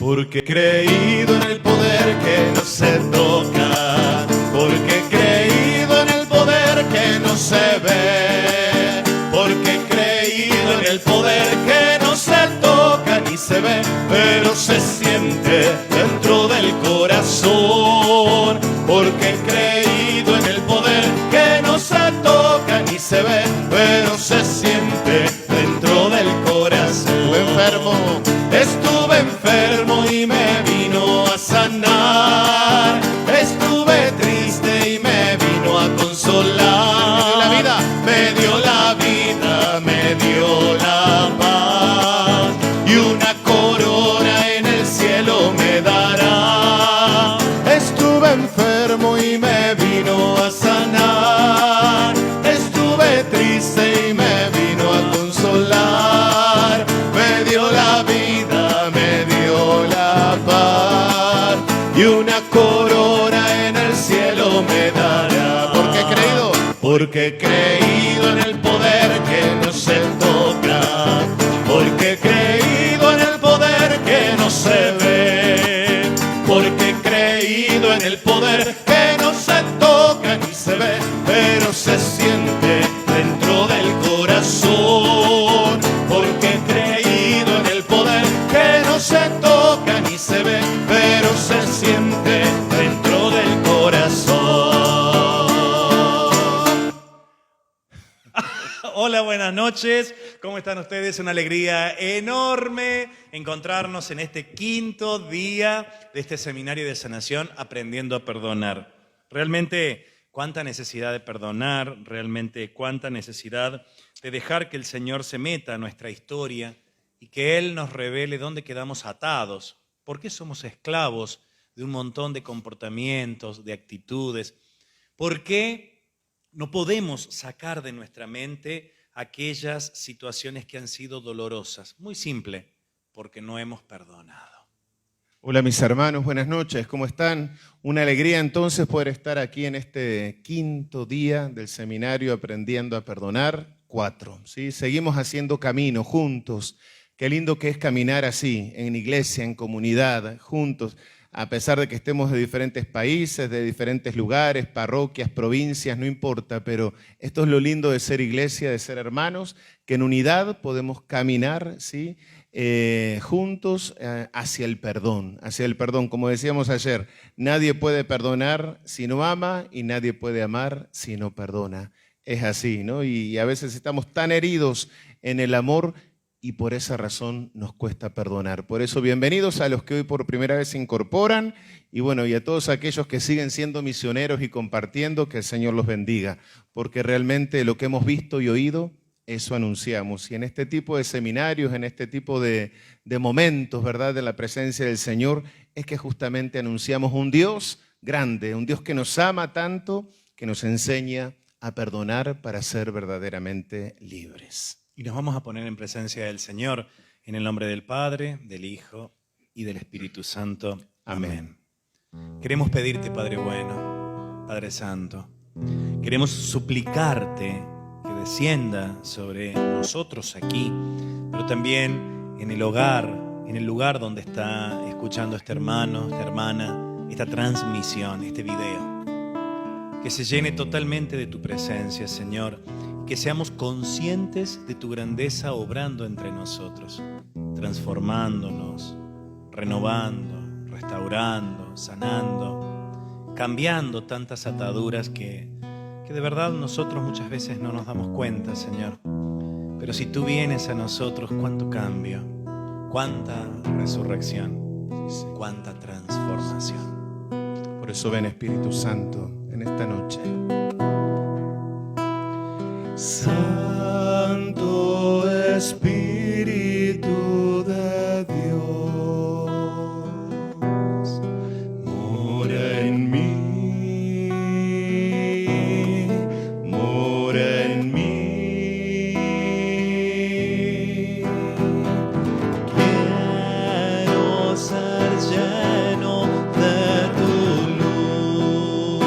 Porque he creído en el poder que no se toca, porque he creído en el poder que no se ve, porque he creído en el poder que no se toca ni se ve, pero se siente dentro del corazón. Porque he creído en el poder que no se toca ni se ve, pero se siente dentro del corazón. Estuve enfermo y me vino a sanar. Estuve triste y me vino a consolar. Me dio la vida, me dio la paz, y una corona en el cielo me dará. Estuve enfermo y me vino a sanar. Estuve triste y me vino a consolar. Me dio la vida, me dio la paz, y una corona en el cielo me dará. Porque he creído, porque he creído en el poder que no se toca, porque he creído en el poder que no se ve, porque he creído en el poder que no se toca ni se ve, pero se siente dentro del corazón. Porque he creído en el poder que no se toca ni se ve, pero se siente dentro del corazón. Hola, buenas noches. ¿Cómo están ustedes? Una alegría enorme encontrarnos en este quinto día de este seminario de sanación, aprendiendo a perdonar. Realmente, cuánta necesidad de perdonar, realmente cuánta necesidad de dejar que el Señor se meta a nuestra historia y que Él nos revele dónde quedamos atados, por qué somos esclavos de un montón de comportamientos, de actitudes, por qué no podemos sacar de nuestra mente aquellas situaciones que han sido dolorosas. Muy simple, porque no hemos perdonado. Hola mis hermanos, buenas noches, ¿cómo están? Una alegría entonces poder estar aquí en este quinto día del seminario Aprendiendo a Perdonar 4. ¿Sí? Seguimos haciendo camino juntos. Qué lindo que es caminar así, en iglesia, en comunidad, juntos, a pesar de que estemos de diferentes países, de diferentes lugares, parroquias, provincias, no importa, pero esto es lo lindo de ser iglesia, de ser hermanos, que en unidad podemos caminar, ¿sí? Juntos hacia el perdón, como decíamos ayer, nadie puede perdonar si no ama y nadie puede amar si no perdona. Es así, ¿no? Y a veces estamos tan heridos en el amor y por esa razón nos cuesta perdonar. Por eso, bienvenidos a los que hoy por primera vez se incorporan y bueno, y a todos aquellos que siguen siendo misioneros y compartiendo, que el Señor los bendiga, porque realmente lo que hemos visto y oído, eso anunciamos. Y en este tipo de seminarios, en este tipo de momentos, ¿verdad?, de la presencia del Señor, es que justamente anunciamos un Dios grande, un Dios que nos ama tanto, que nos enseña a perdonar para ser verdaderamente libres. Y nos vamos a poner en presencia del Señor, en el nombre del Padre, del Hijo y del Espíritu Santo. Amén. Queremos pedirte, Padre bueno, Padre Santo, queremos suplicarte que descienda sobre nosotros aquí, pero también en el hogar, en el lugar donde está escuchando este hermano, esta hermana, esta transmisión, este video. Que se llene totalmente de tu presencia, Señor, que seamos conscientes de tu grandeza obrando entre nosotros, transformándonos, renovando, restaurando, sanando, cambiando tantas ataduras que de verdad nosotros muchas veces no nos damos cuenta, Señor. Pero si tú vienes a nosotros, cuánto cambio, cuánta resurrección, cuánta transformación. Por eso ven, Espíritu Santo, en esta noche. Santo Espíritu de Dios, mora en mí, mora en mí. Quiero ser lleno de tu luz,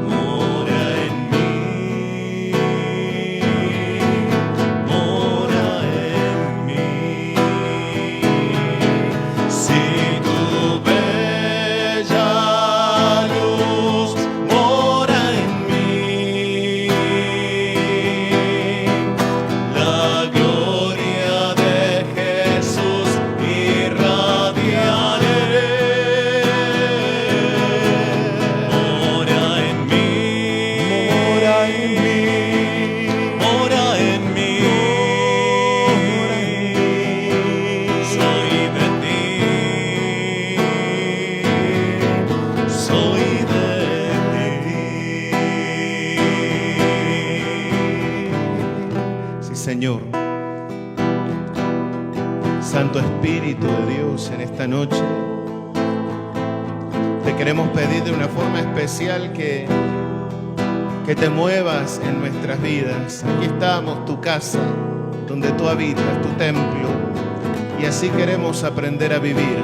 mora en mí. Santo Espíritu de Dios, en esta noche te queremos pedir de una forma especial que te muevas en nuestras vidas. Aquí estamos, tu casa, donde tú habitas, tu templo, y así queremos aprender a vivir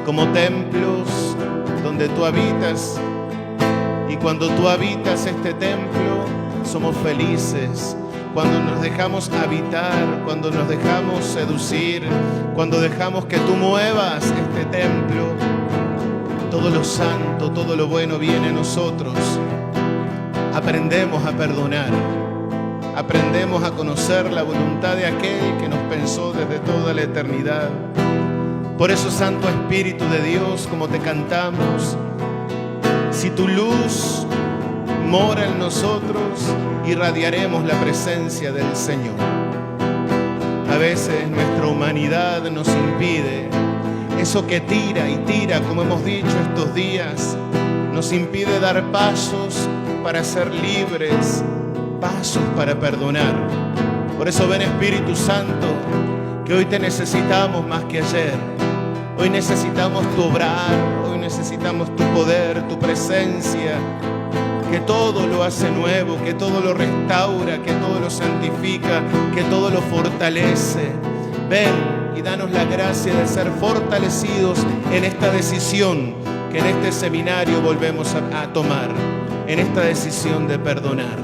como templos donde tú habitas. Y cuando tú habitas este templo, somos felices. Cuando nos dejamos habitar, cuando nos dejamos seducir, cuando dejamos que tú muevas este templo, todo lo santo, todo lo bueno viene a nosotros. Aprendemos a perdonar, aprendemos a conocer la voluntad de aquel que nos pensó desde toda la eternidad. Por eso, Santo Espíritu de Dios, como te cantamos, si tu luz mora en nosotros, irradiaremos la presencia del Señor. A veces nuestra humanidad nos impide, eso que tira y tira, como hemos dicho estos días, nos impide dar pasos para ser libres, pasos para perdonar. Por eso ven, Espíritu Santo, que hoy te necesitamos más que ayer. Hoy necesitamos tu obrar, hoy necesitamos tu poder, tu presencia, que todo lo hace nuevo, que todo lo restaura, que todo lo santifica, que todo lo fortalece. Ven y danos la gracia de ser fortalecidos en esta decisión que en este seminario volvemos a tomar, en esta decisión de perdonar.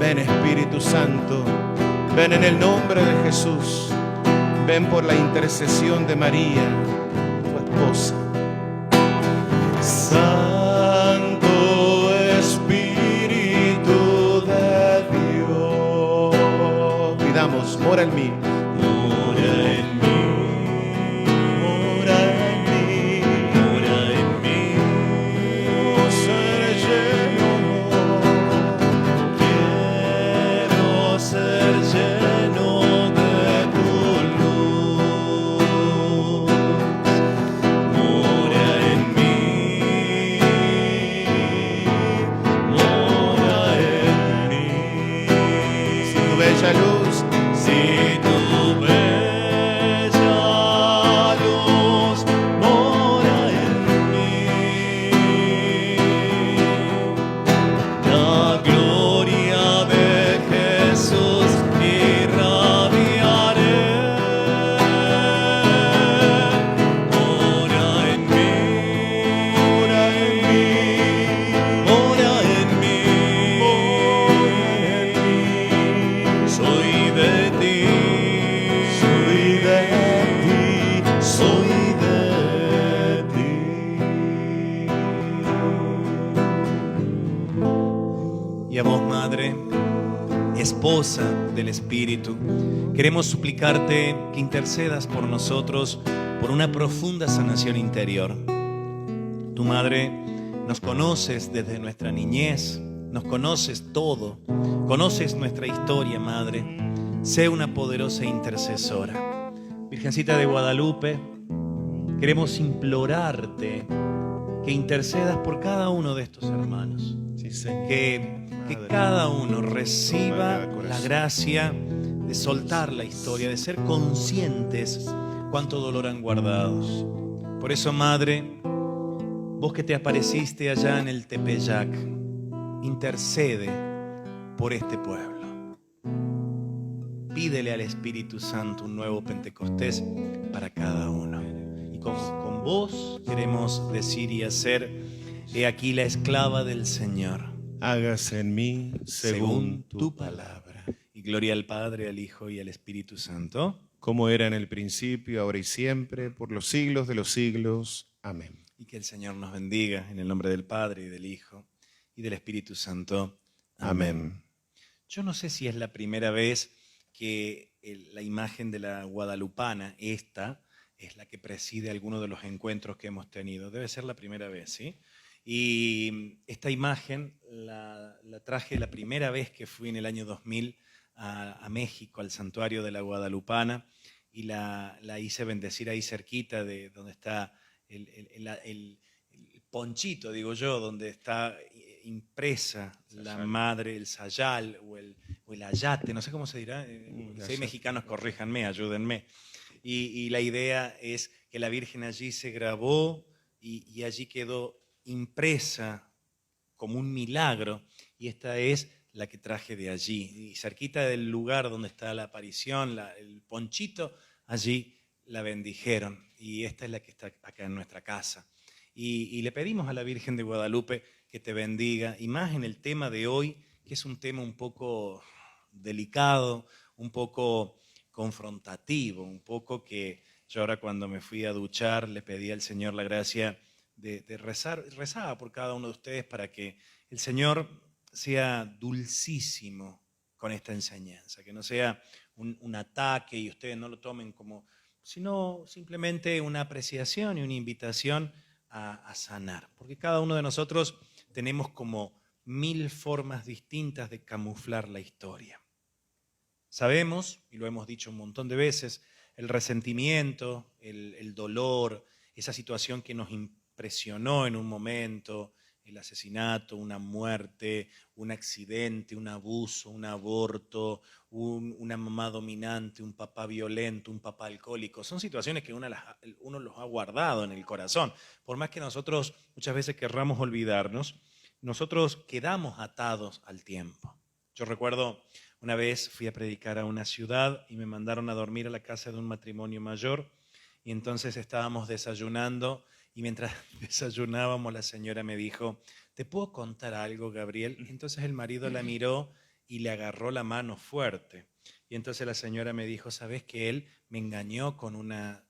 Ven, Espíritu Santo, ven en el nombre de Jesús, ven por la intercesión de María, tu esposa. Santo Espíritu de Dios, pidamos, mora en mí. Luz, si tu bella luz mora en mí, la gloria de Jesús irradiaré. Mora en mí, mora en mí, mora en mí, mora en mí. Soy de ti, soy de ti, soy de ti. Y a vos, Madre, esposa del Espíritu, queremos suplicarte que intercedas por nosotros por una profunda sanación interior. Tu Madre, nos conoces desde nuestra niñez, nos conoces todo, conoces nuestra historia, Madre. Sé una poderosa intercesora. Virgencita de Guadalupe, queremos implorarte que intercedas por cada uno de estos hermanos. Sí, Señor. Que cada uno reciba la gracia de soltar la historia, de ser conscientes cuánto dolor han guardado. Por eso, Madre, vos que te apareciste allá en el Tepeyac, intercede por este pueblo. Pídele al Espíritu Santo un nuevo Pentecostés para cada uno. Y con vos queremos decir y hacer: he aquí la esclava del Señor. Hágase en mí según tu palabra. Y gloria al Padre, al Hijo y al Espíritu Santo. Como era en el principio, ahora y siempre, por los siglos de los siglos. Amén. Y que el Señor nos bendiga en el nombre del Padre y del Hijo y del Espíritu Santo. Amén. Yo no sé si es la primera vez que la imagen de la guadalupana, esta, es la que preside alguno de los encuentros que hemos tenido. Debe ser la primera vez, ¿sí? Y esta imagen la traje la primera vez que fui en el año 2000 a México, al santuario de la Guadalupana, y la hice bendecir ahí cerquita de donde está el ponchito, digo yo, donde está impresa la madre, el sayal o el ayate, no sé cómo se dirá. Si hay mexicanos, corríjanme, ayúdenme. Y la idea es que la Virgen allí se grabó y allí quedó impresa como un milagro, y esta es la que traje de allí. Y cerquita del lugar donde está la aparición, el ponchito, allí la bendijeron, y esta es la que está acá en nuestra casa. Y le pedimos a la Virgen de Guadalupe que te bendiga, y más en el tema de hoy, que es un tema un poco delicado, un poco confrontativo, un poco que yo ahora cuando me fui a duchar le pedí al Señor la gracia de rezar, rezaba por cada uno de ustedes para que el Señor sea dulcísimo con esta enseñanza, que no sea un ataque y ustedes no lo tomen como, sino simplemente una apreciación y una invitación a sanar, porque cada uno de nosotros tenemos como 1000 formas distintas de camuflar la historia. Sabemos, y lo hemos dicho un montón de veces, el resentimiento, el dolor, esa situación que nos impresionó en un momento, el asesinato, una muerte, un accidente, un abuso, un aborto, una mamá dominante, un papá violento, un papá alcohólico. Son situaciones que uno los ha guardado en el corazón. Por más que nosotros muchas veces querramos olvidarnos, nosotros quedamos atados al tiempo. Yo recuerdo una vez fui a predicar a una ciudad y me mandaron a dormir a la casa de un matrimonio mayor, y entonces estábamos desayunando, y mientras desayunábamos la señora me dijo, ¿te puedo contar algo, Gabriel? Entonces el marido la miró y le agarró la mano fuerte. Y entonces la señora me dijo, ¿sabes que él me engañó con una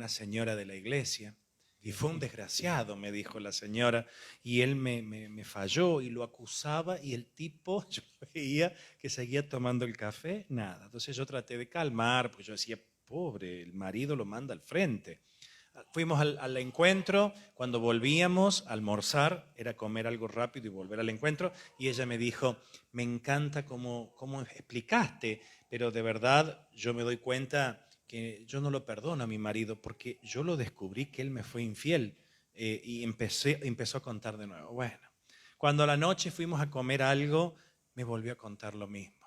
señora de la iglesia? Y fue un desgraciado, me dijo la señora, y él me falló y lo acusaba, y el tipo, yo veía que seguía tomando el café, nada. Entonces yo traté de calmar, porque yo decía, pobre, el marido lo manda al frente. Fuimos al encuentro, cuando volvíamos a almorzar, era comer algo rápido y volver al encuentro, y ella me dijo, me encanta cómo explicaste, pero de verdad yo me doy cuenta que yo no lo perdono a mi marido porque yo lo descubrí que él me fue infiel, y empezó a contar de nuevo. Bueno, cuando a la noche fuimos a comer algo, me volvió a contar lo mismo.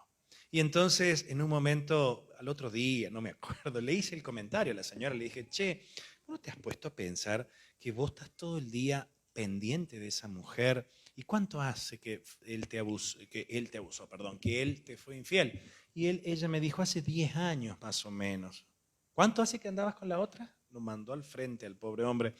Y entonces en un momento, al otro día, no me acuerdo, le hice el comentario a la señora, le dije, che, ¿no te has puesto a pensar que vos estás todo el día pendiente de esa mujer? ¿Y cuánto hace que él te abusó, que él te fue infiel? Y ella me dijo, hace 10 años más o menos. ¿Cuánto hace que andabas con la otra? Lo mandó al frente al pobre hombre.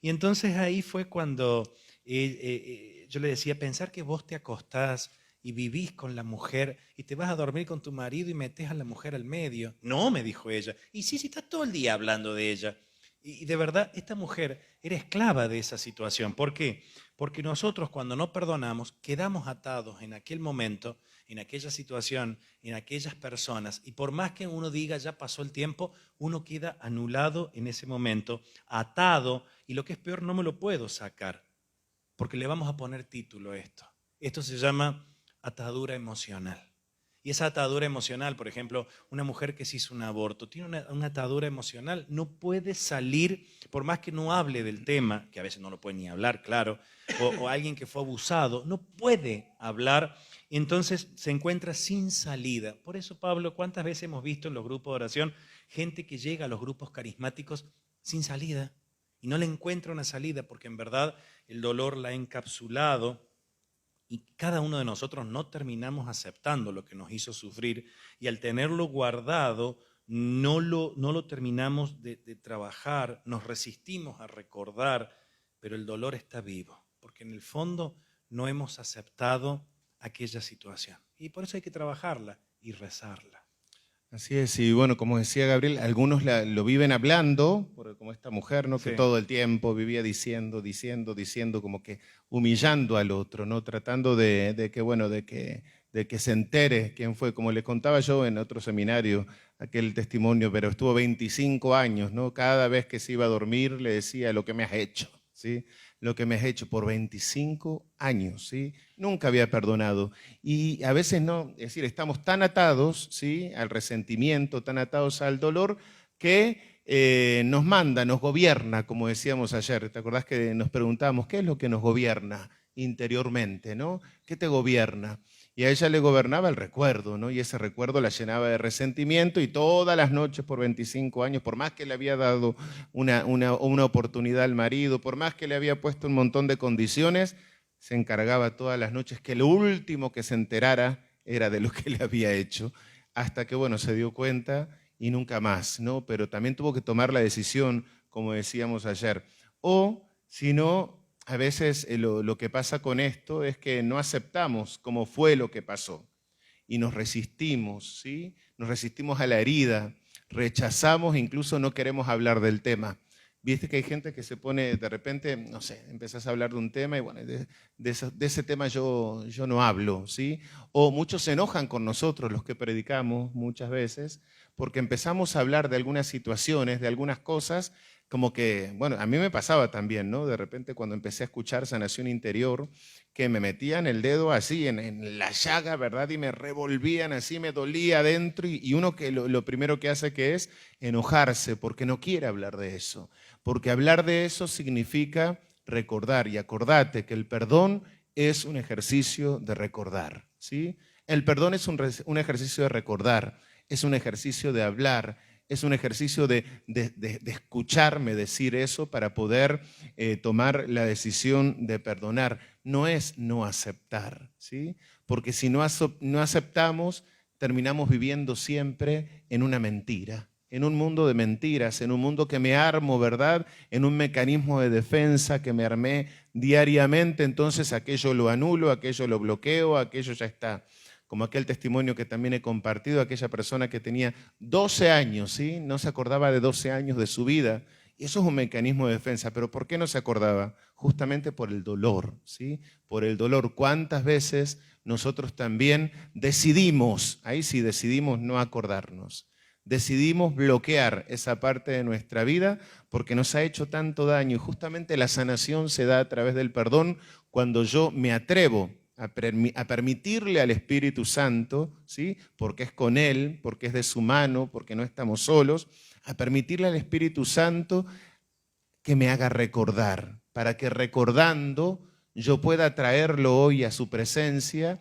Y entonces ahí fue cuando yo le decía, pensar que vos te acostás y vivís con la mujer y te vas a dormir con tu marido y metés a la mujer al medio. No, me dijo ella. Y sí, estás todo el día hablando de ella. Y de verdad, esta mujer era esclava de esa situación. ¿Por qué? Porque nosotros cuando no perdonamos, quedamos atados en aquel momento, en aquella situación, en aquellas personas. Y por más que uno diga, ya pasó el tiempo, uno queda anulado en ese momento, atado. Y lo que es peor, no me lo puedo sacar, porque le vamos a poner título a esto. Esto se llama atadura emocional. Y esa atadura emocional, por ejemplo, una mujer que se hizo un aborto, tiene una atadura emocional, no puede salir, por más que no hable del tema, que a veces no lo puede ni hablar, claro, o alguien que fue abusado, no puede hablar, entonces se encuentra sin salida. Por eso, Pablo, ¿cuántas veces hemos visto en los grupos de oración gente que llega a los grupos carismáticos sin salida y no le encuentra una salida porque en verdad el dolor la ha encapsulado? Y cada uno de nosotros no terminamos aceptando lo que nos hizo sufrir, y al tenerlo guardado no lo terminamos de trabajar, nos resistimos a recordar, pero el dolor está vivo, porque en el fondo no hemos aceptado aquella situación. Y por eso hay que trabajarla y rezarla. Así es, y bueno, como decía Gabriel, algunos lo viven hablando, como esta mujer, ¿no? Sí. Que todo el tiempo vivía diciendo, como que humillando al otro, ¿no? Tratando de que se entere quién fue. Como le contaba yo en otro seminario, aquel testimonio, pero estuvo 25 años, ¿no? Cada vez que se iba a dormir le decía, lo que me has hecho, ¿sí? Lo que me has hecho por 25 años, ¿sí? Nunca había perdonado. Y a veces no, es decir, estamos tan atados, ¿sí? Al resentimiento, tan atados al dolor, que nos manda, nos gobierna, como decíamos ayer. ¿Te acordás que nos preguntábamos qué es lo que nos gobierna interiormente, ¿no? ¿Qué te gobierna? Y a ella le gobernaba el recuerdo, ¿no? Y ese recuerdo la llenaba de resentimiento y todas las noches por 25 años, por más que le había dado una oportunidad al marido, por más que le había puesto un montón de condiciones, se encargaba todas las noches que lo último que se enterara era de lo que le había hecho, hasta que, bueno, se dio cuenta y nunca más, ¿no? Pero también tuvo que tomar la decisión, como decíamos ayer. O, si no, a veces lo que pasa con esto es que no aceptamos cómo fue lo que pasó y nos resistimos, ¿sí? Nos resistimos a la herida, rechazamos, incluso no queremos hablar del tema. Viste que hay gente que se pone, de repente, no sé, empezás a hablar de un tema y bueno, de ese tema yo no hablo, ¿sí? O muchos se enojan con nosotros, los que predicamos muchas veces, porque empezamos a hablar de algunas situaciones, de algunas cosas, como que, bueno, a mí me pasaba también, ¿no? De repente cuando empecé a escuchar Sanación Interior, que me metían el dedo así en la llaga, ¿verdad? Y me revolvían así, me dolía adentro y uno que lo primero que hace que es enojarse porque no quiere hablar de eso. Porque hablar de eso significa recordar y acordate que el perdón es un ejercicio de recordar, ¿sí? El perdón es un ejercicio de recordar, es un ejercicio de hablar, es un ejercicio de escucharme decir eso para poder tomar la decisión de perdonar. No es no aceptar, ¿sí? Porque si no aceptamos, terminamos viviendo siempre en una mentira, en un mundo de mentiras, en un mundo que me armo, ¿verdad? En un mecanismo de defensa que me armé diariamente, entonces aquello lo anulo, aquello lo bloqueo, aquello ya está. Como aquel testimonio que también he compartido, aquella persona que tenía 12 años, ¿sí? No se acordaba de 12 años de su vida. Y eso es un mecanismo de defensa. ¿Pero por qué no se acordaba? Justamente por el dolor, ¿sí? Por el dolor. ¿Cuántas veces nosotros también decidimos, ahí sí decidimos no acordarnos? Decidimos bloquear esa parte de nuestra vida porque nos ha hecho tanto daño. Y justamente la sanación se da a través del perdón cuando yo me atrevo a permitirle al Espíritu Santo, ¿sí? Porque es con Él, porque es de su mano, porque no estamos solos, a permitirle al Espíritu Santo que me haga recordar, para que recordando yo pueda traerlo hoy a su presencia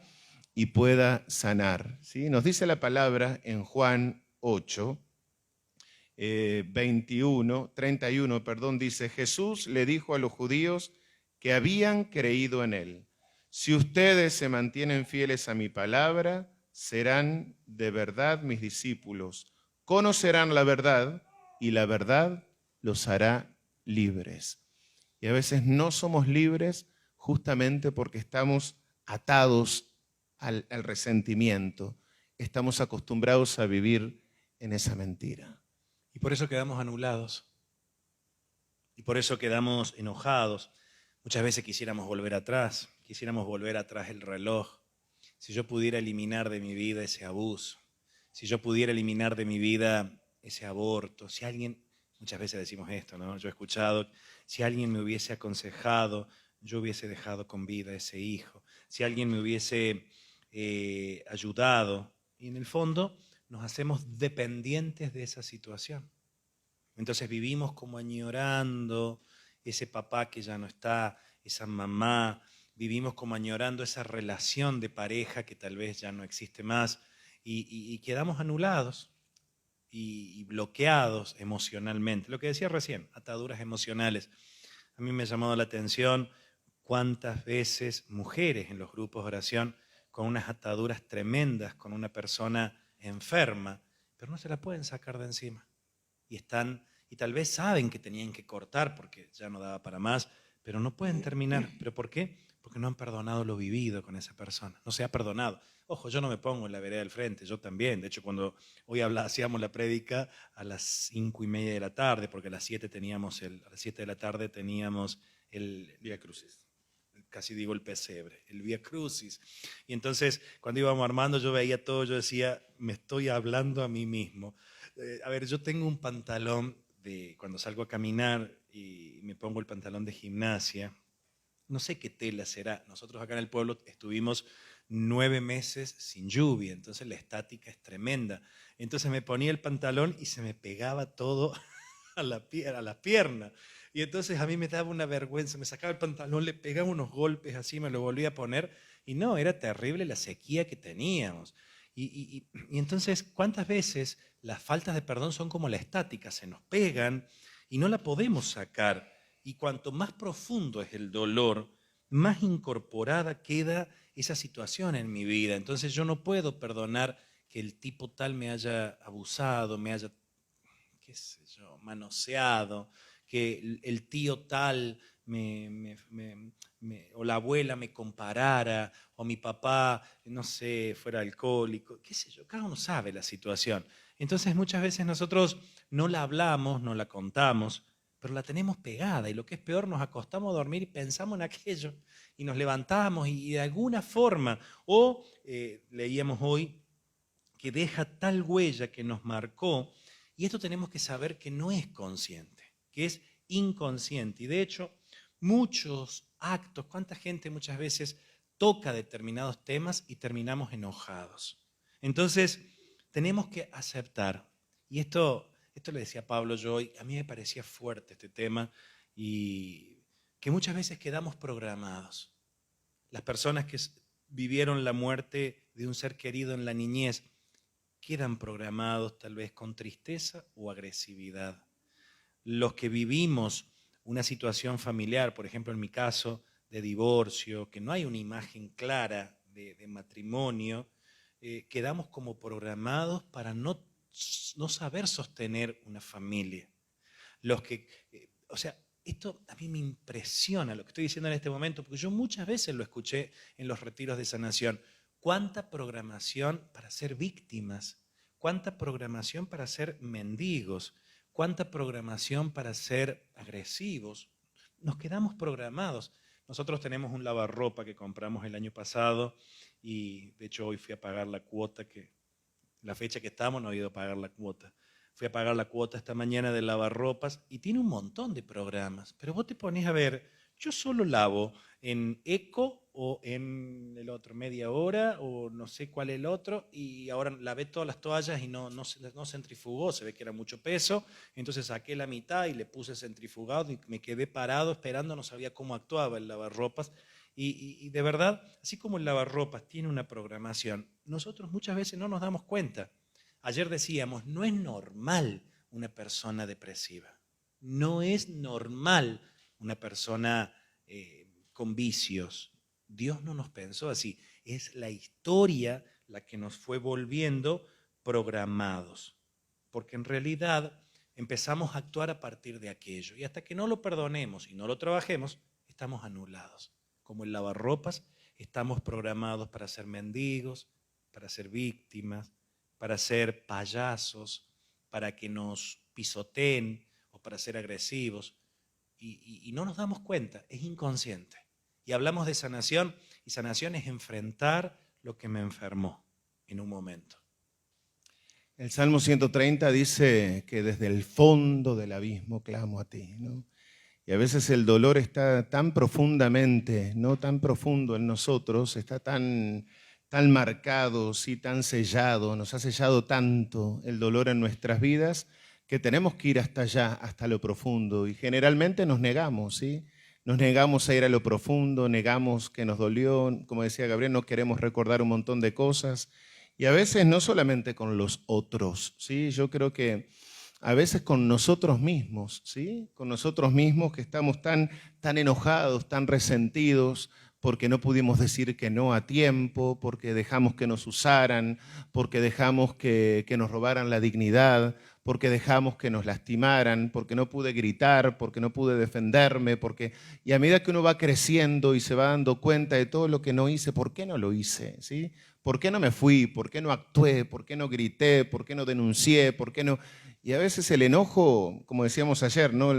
y pueda sanar, ¿sí? Nos dice la palabra en Juan 8, 31, dice, Jesús le dijo a los judíos que habían creído en Él, si ustedes se mantienen fieles a mi palabra, serán de verdad mis discípulos, conocerán la verdad y la verdad los hará libres. Y a veces no somos libres justamente porque estamos atados al resentimiento, estamos acostumbrados a vivir en esa mentira. Y por eso quedamos anulados. Y por eso quedamos enojados. Muchas veces quisiéramos volver atrás el reloj. Si yo pudiera eliminar de mi vida ese abuso, si yo pudiera eliminar de mi vida ese aborto, si alguien, muchas veces decimos esto, ¿no? Yo he escuchado, si alguien me hubiese aconsejado, yo hubiese dejado con vida a ese hijo. Si alguien me hubiese ayudado. Y en el fondo nos hacemos dependientes de esa situación. Entonces vivimos como añorando ese papá que ya no está, esa mamá, vivimos como añorando esa relación de pareja que tal vez ya no existe más y quedamos anulados y bloqueados emocionalmente. Lo que decía recién, ataduras emocionales. A mí me ha llamado la atención cuántas veces mujeres en los grupos de oración con unas ataduras tremendas, con una persona enferma, pero no se la pueden sacar de encima. Y tal vez saben que tenían que cortar porque ya no daba para más, pero no pueden terminar. ¿Pero por qué? Porque no han perdonado lo vivido con esa persona. No se ha perdonado. Ojo, yo no me pongo en la vereda del frente, yo también. De hecho, cuando hoy hacíamos la prédica a las 5:30 de la tarde, porque a las 7 de la tarde teníamos el Vía Crucis. Casi digo el pesebre, el Vía Crucis. Y entonces, cuando íbamos armando, yo veía todo, yo decía, me estoy hablando a mí mismo. A ver, yo tengo un pantalón cuando salgo a caminar y me pongo el pantalón de gimnasia, no sé qué tela será. Nosotros acá en el pueblo estuvimos 9 meses sin lluvia, entonces la estática es tremenda. Entonces me ponía el pantalón y se me pegaba todo a la pierna. Y entonces a mí me daba una vergüenza, me sacaba el pantalón, le pegaba unos golpes así, me lo volvía a poner Y no, era terrible la sequía que teníamos. Y entonces, ¿cuántas veces las faltas de perdón son como la estática? Se nos pegan y no la podemos sacar. Y cuanto más profundo es el dolor, más incorporada queda esa situación en mi vida. Entonces yo no puedo perdonar que el tipo tal me haya abusado, me haya, qué sé yo, manoseado, que el tío tal o la abuela me comparara, o mi papá, no sé, fuera alcohólico, qué sé yo, cada uno sabe la situación. Entonces muchas veces nosotros no la hablamos, no la contamos, pero la tenemos pegada, y lo que es peor, nos acostamos a dormir y pensamos en aquello, y nos levantamos y de alguna forma, o leíamos hoy, que deja tal huella que nos marcó, y esto tenemos que saber que no es consciente, que es inconsciente. Y de hecho, muchos actos, cuánta gente muchas veces toca determinados temas y terminamos enojados. Entonces, tenemos que aceptar, y esto le decía Pablo yo hoy, a mí me parecía fuerte este tema, y que muchas veces quedamos programados. Las personas que vivieron la muerte de un ser querido en la niñez quedan programados tal vez con tristeza o agresividad. Los que vivimos una situación familiar, por ejemplo en mi caso, de divorcio, que no hay una imagen clara de matrimonio, quedamos como programados para no saber sostener una familia. Los que, o sea, esto a mí me impresiona lo que estoy diciendo en este momento, porque yo muchas veces lo escuché en los retiros de sanación. ¿Cuánta programación para ser víctimas? ¿Cuánta programación para ser mendigos? ¿Cuánta programación para ser agresivos? Nos quedamos programados. Nosotros tenemos un lavarropa que compramos el año pasado y de hecho hoy fui a pagar la cuota, que la fecha que estamos no he ido a pagar la cuota. Fui a pagar la cuota esta mañana de lavarropas y tiene un montón de programas, pero vos te pones a ver, yo solo lavo en Eco o en el otro, media hora o no sé cuál es el otro, y ahora lavé todas las toallas y no centrifugó, se ve que era mucho peso, entonces saqué la mitad y le puse centrifugado y me quedé parado esperando, no sabía cómo actuaba el lavarropas. Y de verdad, así como el lavarropas tiene una programación, nosotros muchas veces no nos damos cuenta. Ayer decíamos, no es normal una persona depresiva, no es normal una persona con vicios. Dios no nos pensó así, es la historia la que nos fue volviendo programados, porque en realidad empezamos a actuar a partir de aquello, y hasta que no lo perdonemos y no lo trabajemos, estamos anulados. Como el lavarropas, estamos programados para ser mendigos, para ser víctimas, para ser payasos, para que nos pisoteen o para ser agresivos. Y no nos damos cuenta, es inconsciente. Y hablamos de sanación, y sanación es enfrentar lo que me enfermó en un momento. El Salmo 130 dice que desde el fondo del abismo clamo a ti, ¿no? Y a veces el dolor está tan profundamente, no tan profundo en nosotros, está tan marcado, sí, tan sellado, nos ha sellado tanto el dolor en nuestras vidas que tenemos que ir hasta allá, hasta lo profundo. Y generalmente nos negamos, ¿sí? Nos negamos a ir a lo profundo, negamos que nos dolió, como decía Gabriel, no queremos recordar un montón de cosas. Y a veces no solamente con los otros, ¿sí? Yo creo que a veces con nosotros mismos, ¿sí? Con nosotros mismos que estamos tan enojados, tan resentidos, porque no pudimos decir que no a tiempo, porque dejamos que nos usaran, porque dejamos que nos robaran la dignidad, porque dejamos que nos lastimaran, porque no pude gritar, porque no pude defenderme, y a medida que uno va creciendo y se va dando cuenta de todo lo que no hice, ¿por qué no lo hice? ¿Sí? ¿Por qué no me fui? ¿Por qué no actué? ¿Por qué no grité? ¿Por qué no denuncié? ¿Por qué no? Y a veces el enojo, como decíamos ayer, ¿no?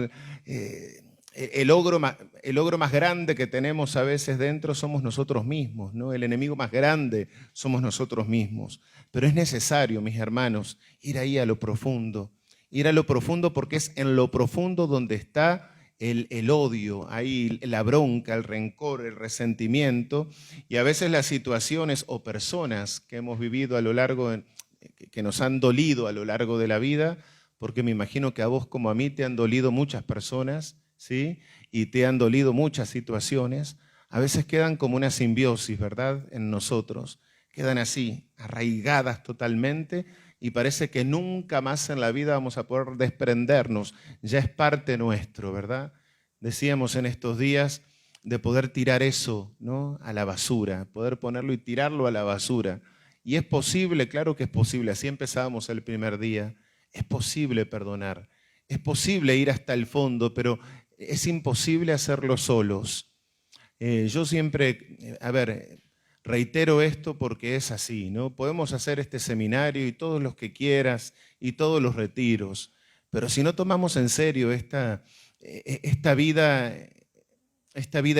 El ogro más grande que tenemos a veces dentro somos nosotros mismos, ¿no? El enemigo más grande somos nosotros mismos. Pero es necesario, mis hermanos, ir ahí a lo profundo. Ir a lo profundo porque es en lo profundo donde está el odio, ahí la bronca, el rencor, el resentimiento. Y a veces las situaciones o personas que hemos vivido a lo largo, que nos han dolido a lo largo de la vida, porque me imagino que a vos como a mí te han dolido muchas personas, ¿sí? Y te han dolido muchas situaciones. a veces quedan como una simbiosis, ¿verdad?, en nosotros. Quedan así, arraigadas totalmente y parece que nunca más en la vida vamos a poder desprendernos. Ya es parte nuestro, ¿verdad? Decíamos en estos días de poder tirar eso, ¿no?, a la basura, poder ponerlo y tirarlo a la basura. Y es posible, claro que es posible, así empezábamos el primer día. Es posible perdonar, es posible ir hasta el fondo, pero es imposible hacerlo solos. Yo siempre, reitero esto porque es así, ¿no? Podemos hacer este seminario y todos los que quieras y todos los retiros, pero si no tomamos en serio esta vida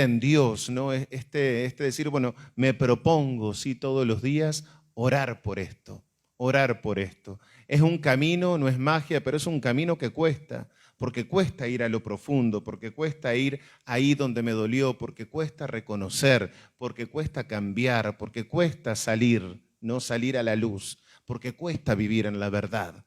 en Dios, ¿no? Este decir, bueno, me propongo, sí, todos los días orar por esto, orar por esto. Es un camino, no es magia, pero es un camino que cuesta, porque cuesta ir a lo profundo, porque cuesta ir ahí donde me dolió, porque cuesta reconocer, porque cuesta cambiar, porque cuesta salir, no salir a la luz, porque cuesta vivir en la verdad.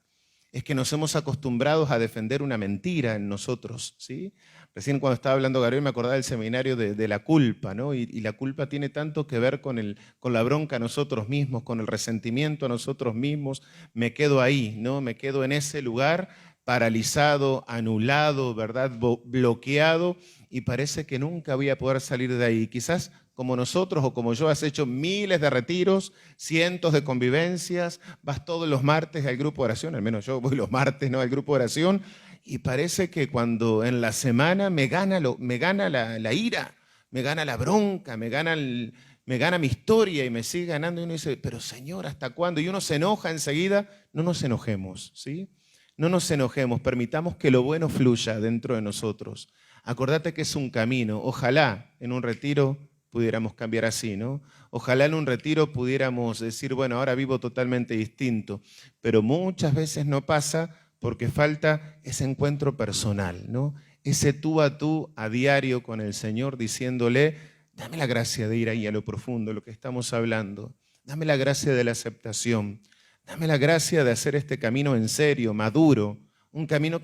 Es que nos hemos acostumbrado a defender una mentira en nosotros, ¿sí? Recién cuando estaba hablando Gabriel me acordaba del seminario de la culpa, ¿no? Y la culpa tiene tanto que ver con la bronca a nosotros mismos, con el resentimiento a nosotros mismos. Me quedo ahí, ¿no? Me quedo en ese lugar paralizado, anulado, ¿verdad?, bloqueado, y parece que nunca voy a poder salir de ahí. Quizás como nosotros o como yo has hecho miles de retiros, cientos de convivencias, vas todos los martes al grupo de oración, al menos yo voy los martes, ¿no?, al grupo de oración, y parece que cuando en la semana me gana la ira, me gana la bronca, me gana mi historia y me sigue ganando, y uno dice, pero Señor, ¿hasta cuándo? Y uno se enoja enseguida. No nos enojemos, ¿sí? No nos enojemos, permitamos que lo bueno fluya dentro de nosotros. Acordate que es un camino. Ojalá en un retiro pudiéramos cambiar así, ¿no? Ojalá en un retiro pudiéramos decir, bueno, ahora vivo totalmente distinto, pero muchas veces no pasa porque falta ese encuentro personal, ¿no? Ese tú a diario con el Señor diciéndole, dame la gracia de ir ahí a lo profundo, lo que estamos hablando, dame la gracia de la aceptación, dame la gracia de hacer este camino en serio, maduro, un camino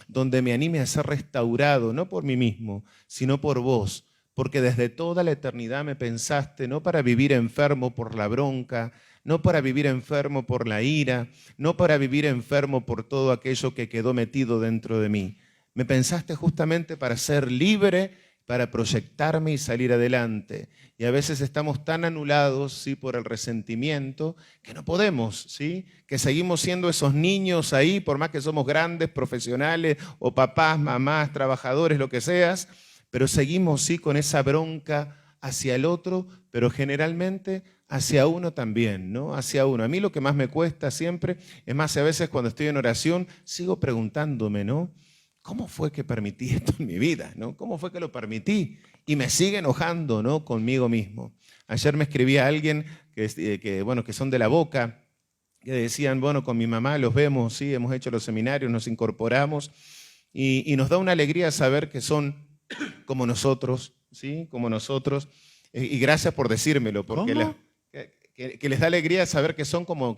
donde me anime a ser restaurado, no por mí mismo, sino por vos, porque desde toda la eternidad me pensaste, no para vivir enfermo por la bronca, no para vivir enfermo por la ira, no para vivir enfermo por todo aquello que quedó metido dentro de mí. Me pensaste justamente para ser libre, para proyectarme y salir adelante. Y a veces estamos tan anulados, ¿sí?, por el resentimiento, que no podemos, ¿sí?, que seguimos siendo esos niños ahí, por más que somos grandes, profesionales, o papás, mamás, trabajadores, lo que seas, pero seguimos, sí, con esa bronca hacia el otro, pero generalmente hacia uno también, ¿no? Hacia uno. A mí lo que más me cuesta siempre, es más, a veces cuando estoy en oración, sigo preguntándome, ¿no?, ¿cómo fue que permití esto en mi vida, ¿no? ¿Cómo fue que lo permití? Y me sigue enojando, ¿no?, conmigo mismo. Ayer me escribía alguien que son de La Boca, que decían, bueno, con mi mamá los vemos, sí, hemos hecho los seminarios, nos incorporamos, y nos da una alegría saber que son como nosotros, ¿sí?, como nosotros, y gracias por decírmelo, porque que les da alegría saber que son como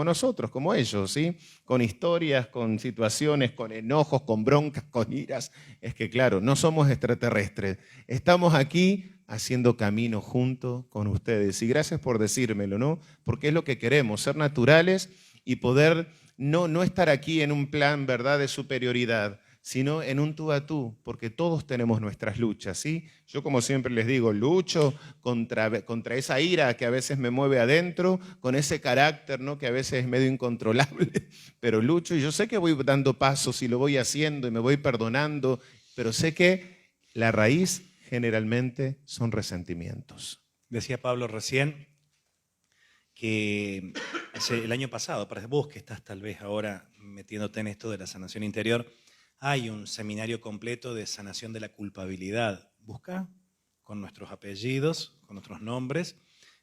nosotros, como ellos, ¿sí?, con historias, con situaciones, con enojos, con broncas, con iras. Es que claro, no somos extraterrestres, estamos aquí haciendo camino junto con ustedes, y gracias por decírmelo, ¿no?, porque es lo que queremos, ser naturales y poder no estar aquí en un plan, ¿verdad?, de superioridad, sino en un tú a tú, porque todos tenemos nuestras luchas, ¿sí? Yo, como siempre les digo, lucho contra esa ira que a veces me mueve adentro, con ese carácter, ¿no?, que a veces es medio incontrolable, pero lucho, y yo sé que voy dando pasos y lo voy haciendo y me voy perdonando, pero sé que la raíz generalmente son resentimientos. Decía Pablo recién que el año pasado, para vos que estás tal vez ahora metiéndote en esto de la sanación interior, hay un seminario completo de sanación de la culpabilidad. Busca con nuestros apellidos, con nuestros nombres,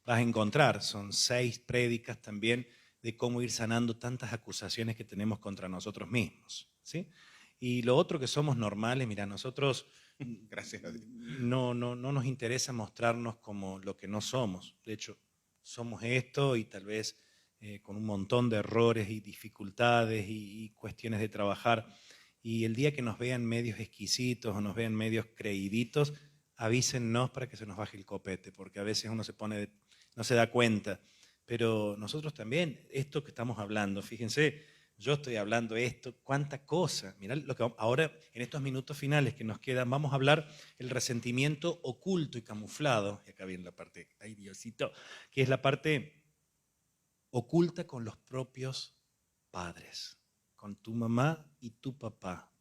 vas a encontrar, son 6 prédicas también de cómo ir sanando tantas acusaciones que tenemos contra nosotros mismos, ¿sí? Y lo otro que somos normales, mira, nosotros Gracias a Dios. no nos interesa mostrarnos como lo que no somos. De hecho, somos esto y tal vez con un montón de errores y dificultades y cuestiones de trabajar. Y el día que nos vean medios exquisitos o nos vean medios creíditos, avísennos para que se nos baje el copete, porque a veces uno no se da cuenta. Pero nosotros también, esto que estamos hablando, fíjense, yo estoy hablando esto, cuánta cosa. Mirá lo que ahora, en estos minutos finales que nos quedan, vamos a hablar el resentimiento oculto y camuflado. Y acá viene la parte, ay Diosito, que es la parte oculta con los propios padres, con tu mamá y tu papá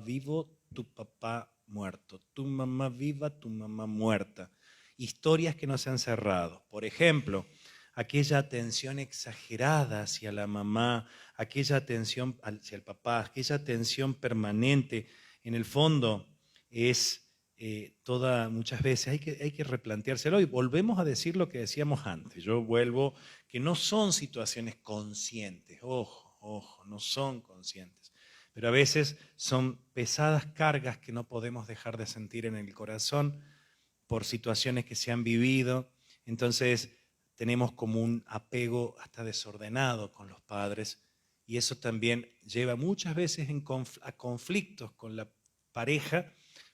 vivo, tu papá muerto, tu mamá viva, tu mamá muerta. Historias que no se han cerrado. Por ejemplo, aquella atención exagerada hacia la mamá, aquella atención hacia el papá, aquella atención permanente, en el fondo es muchas veces hay que replanteárselo y volvemos a decir lo que decíamos antes. Yo vuelvo, que no son situaciones conscientes, ojo, no son conscientes, pero a veces son pesadas cargas que no podemos dejar de sentir en el corazón por situaciones que se han vivido. Entonces tenemos como un apego hasta desordenado con los padres y eso también lleva muchas veces a conflictos con la pareja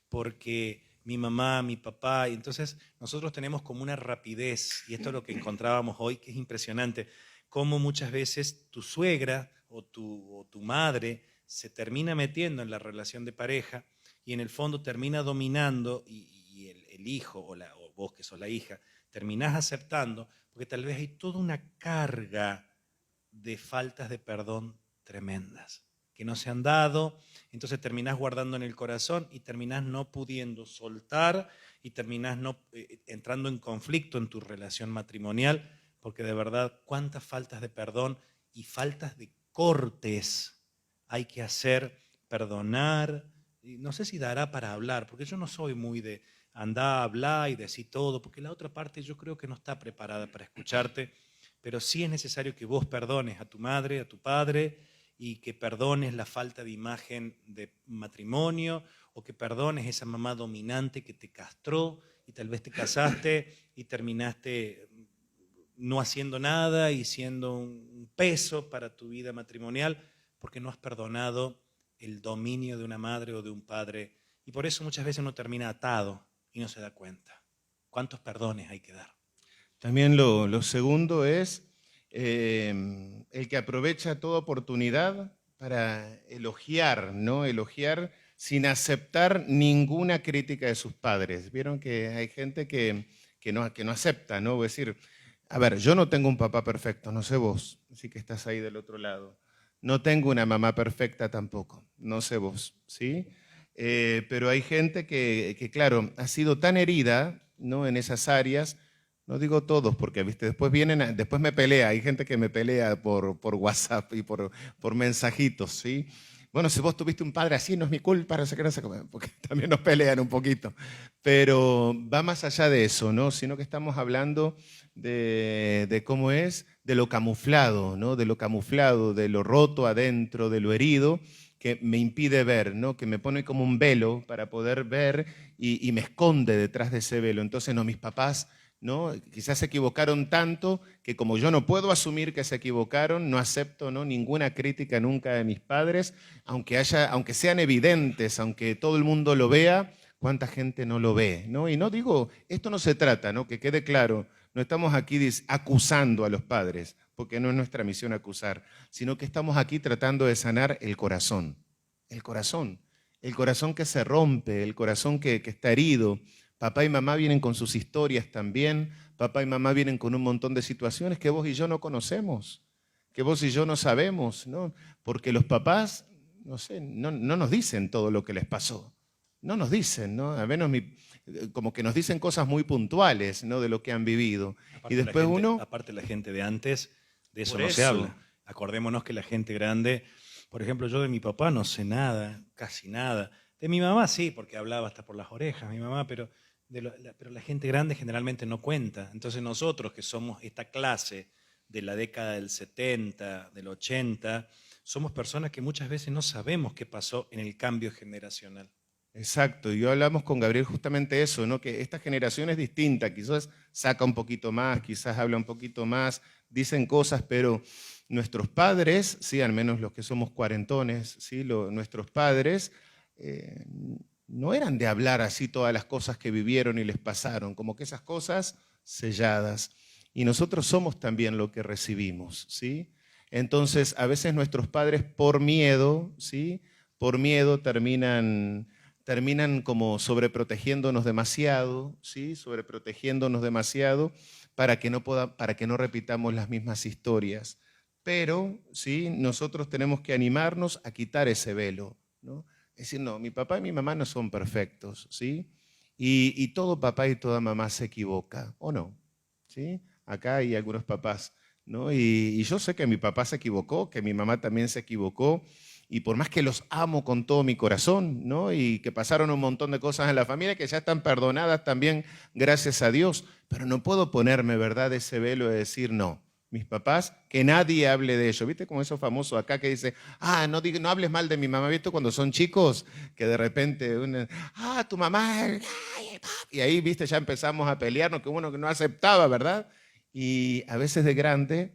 porque mi mamá, mi papá, y entonces nosotros tenemos como una rapidez, y esto es lo que encontrábamos hoy, que es impresionante, cómo muchas veces tu suegra o tu madre se termina metiendo en la relación de pareja y en el fondo termina dominando y el hijo o vos que sos la hija, terminás aceptando, porque tal vez hay toda una carga de faltas de perdón tremendas que no se han dado, entonces terminás guardando en el corazón y terminás no pudiendo soltar y terminás entrando en conflicto en tu relación matrimonial, porque de verdad cuántas faltas de perdón y faltas de cortes hay que hacer, perdonar, y no sé si dará para hablar, porque yo no soy muy de andar, hablar y decir todo, porque la otra parte yo creo que no está preparada para escucharte, pero sí es necesario que vos perdones a tu madre, a tu padre, y que perdones la falta de imagen de matrimonio o que perdones esa mamá dominante que te castró y tal vez te casaste y terminaste no haciendo nada y siendo un peso para tu vida matrimonial porque no has perdonado el dominio de una madre o de un padre y por eso muchas veces uno termina atado y no se da cuenta. ¿Cuántos perdones hay que dar? También lo segundo es el que aprovecha toda oportunidad para elogiar, ¿no? Elogiar sin aceptar ninguna crítica de sus padres. Vieron que hay gente que no acepta, ¿no? Es decir, a ver, yo no tengo un papá perfecto, no sé vos, así que estás ahí del otro lado. No tengo una mamá perfecta tampoco, no sé vos, ¿sí? Pero hay gente que, claro, ha sido tan herida, ¿no? En esas áreas. No digo todos, porque ¿viste? Después me pelea, hay gente que me pelea por WhatsApp y por mensajitos, ¿sí? Bueno, si vos tuviste un padre así, no es mi culpa, no sé qué, porque también nos pelean un poquito. Pero va más allá de eso, ¿no? Sino que estamos hablando de cómo es, de lo camuflado, ¿no? De lo camuflado, de lo roto adentro, de lo herido, que me impide ver, ¿no? Que me pone como un velo para poder ver y me esconde detrás de ese velo. Entonces, no, mis papás, ¿no? Quizás se equivocaron tanto que como yo no puedo asumir que se equivocaron, no acepto, ¿no? Ninguna crítica nunca de mis padres, aunque sean evidentes, aunque todo el mundo lo vea, cuánta gente no lo ve, ¿no? Y no digo, esto no se trata, ¿no? Que quede claro, no estamos aquí acusando a los padres, porque no es nuestra misión acusar, sino que estamos aquí tratando de sanar el corazón que se rompe, el corazón que está herido. Papá y mamá vienen con sus historias también. Papá y mamá vienen con un montón de situaciones que vos y yo no conocemos, que vos y yo no sabemos, ¿no? Porque los papás, no sé, no nos dicen todo lo que les pasó. No nos dicen, ¿no? A menos como que nos dicen cosas muy puntuales, ¿no? De lo que han vivido. Aparte y después aparte la gente de antes, de eso Por no se eso. habla. Acordémonos que la gente grande, por ejemplo, yo de mi papá no sé nada, casi nada. De mi mamá sí, porque hablaba hasta por las orejas, mi mamá, pero la gente grande generalmente no cuenta. Entonces nosotros que somos esta clase de la década del 70, del 80, somos personas que muchas veces no sabemos qué pasó en el cambio generacional. Exacto, y yo hablamos con Gabriel justamente eso, ¿no? Que esta generación es distinta, quizás saca un poquito más, quizás habla un poquito más, dicen cosas, pero nuestros padres, sí, al menos los que somos cuarentones, sí, nuestros padres no eran de hablar así todas las cosas que vivieron y les pasaron, como que esas cosas selladas. Y nosotros somos también lo que recibimos, ¿sí? Entonces, a veces nuestros padres por miedo, ¿sí? Por miedo terminan como sobreprotegiéndonos demasiado, ¿sí? Sobreprotegiéndonos demasiado para que no repitamos las mismas historias. Pero, ¿sí? Nosotros tenemos que animarnos a quitar ese velo, ¿no? Es decir, no, mi papá y mi mamá no son perfectos, ¿sí? Y todo papá y toda mamá se equivoca, ¿o no? ¿Sí? Acá hay algunos papás, ¿no? Y yo sé que mi papá se equivocó, que mi mamá también se equivocó, y por más que los amo con todo mi corazón, ¿no? Y que pasaron un montón de cosas en la familia que ya están perdonadas también, gracias a Dios, pero no puedo ponerme, ¿verdad?, ese velo de decir no. Mis papás, que nadie hable de ello. ¿Viste como eso famoso acá que dice, no hables mal de mi mamá? ¿Viste cuando son chicos? Que de repente, tu mamá, ay, y ahí, viste, ya empezamos a pelearnos, que uno que no aceptaba, ¿verdad? Y a veces de grande,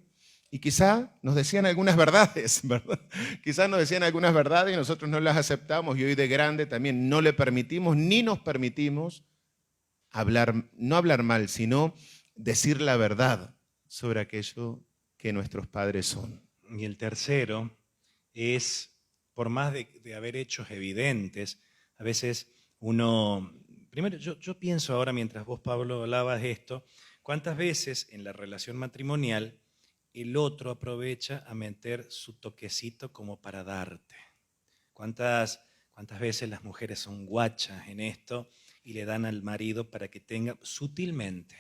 y quizá nos decían algunas verdades, ¿verdad? Quizá nos decían algunas verdades y nosotros no las aceptamos, y hoy de grande también no le permitimos, ni nos permitimos no hablar mal, sino decir la verdad sobre aquello que nuestros padres son. Y el tercero es, por más de haber hechos evidentes, a veces uno... Primero, yo pienso ahora, mientras vos, Pablo, hablabas esto, cuántas veces en la relación matrimonial el otro aprovecha a meter su toquecito como para darte. ¿Cuántas veces las mujeres son guachas en esto y le dan al marido para que tenga sutilmente,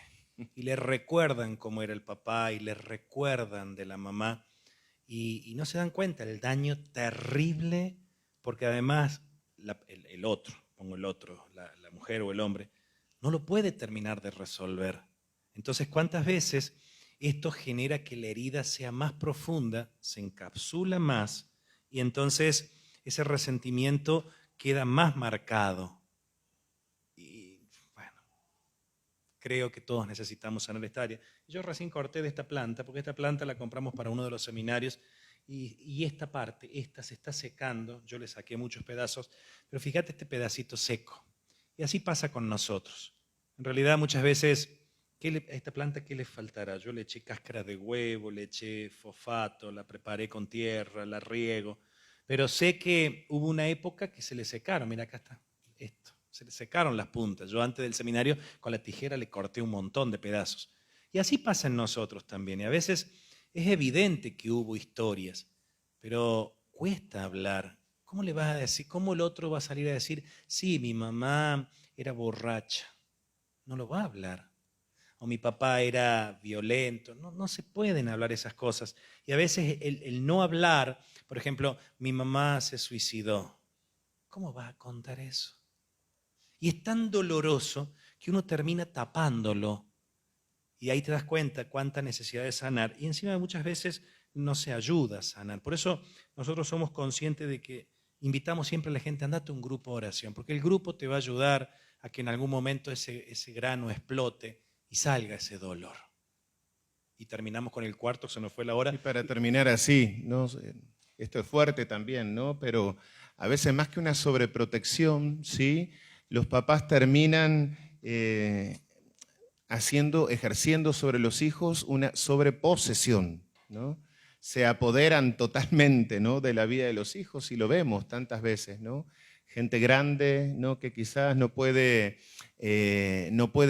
y le recuerdan cómo era el papá y le recuerdan de la mamá y no se dan cuenta el daño terrible, porque además el otro, pongo el otro, la mujer o el hombre, no lo puede terminar de resolver. Entonces, ¿cuántas veces esto genera que la herida sea más profunda, se encapsula más y entonces ese resentimiento queda más marcado? Y bueno, creo que todos necesitamos sanar esta área. Yo recién corté de esta planta, porque esta planta la compramos para uno de los seminarios y esta se está secando. Yo le saqué muchos pedazos, pero fíjate este pedacito seco. Y así pasa con nosotros. En realidad muchas veces, a esta planta qué le faltará? Yo le eché cáscara de huevo, le eché fosfato, la preparé con tierra, la riego, pero sé que hubo una época que se le secaron. Mira, acá está esto. Se le secaron las puntas. Yo antes del seminario con la tijera le corté un montón de pedazos. Y así pasa en nosotros también. Y a veces es evidente que hubo historias, pero cuesta hablar. ¿Cómo le vas a decir? ¿Cómo el otro va a salir a decir, sí, mi mamá era borracha? No lo va a hablar. O mi papá era violento. No se pueden hablar esas cosas. Y a veces el no hablar, por ejemplo, mi mamá se suicidó. ¿Cómo vas a contar eso? Y es tan doloroso que uno termina tapándolo. Y ahí te das cuenta cuánta necesidad de sanar. Y encima muchas veces no se ayuda a sanar. Por eso nosotros somos conscientes de que invitamos siempre a la gente, andate a un grupo de oración, porque el grupo te va a ayudar a que en algún momento ese grano explote y salga ese dolor. Y terminamos con el cuarto, se nos fue la hora. Y para terminar así, ¿no? Esto es fuerte también, ¿no? Pero a veces más que una sobreprotección, ¿sí? Los papás terminan ejerciendo sobre los hijos una sobreposesión, ¿no? Se apoderan totalmente, ¿no?, de la vida de los hijos, y lo vemos tantas veces, ¿no? Gente grande, ¿no?, que quizás no puede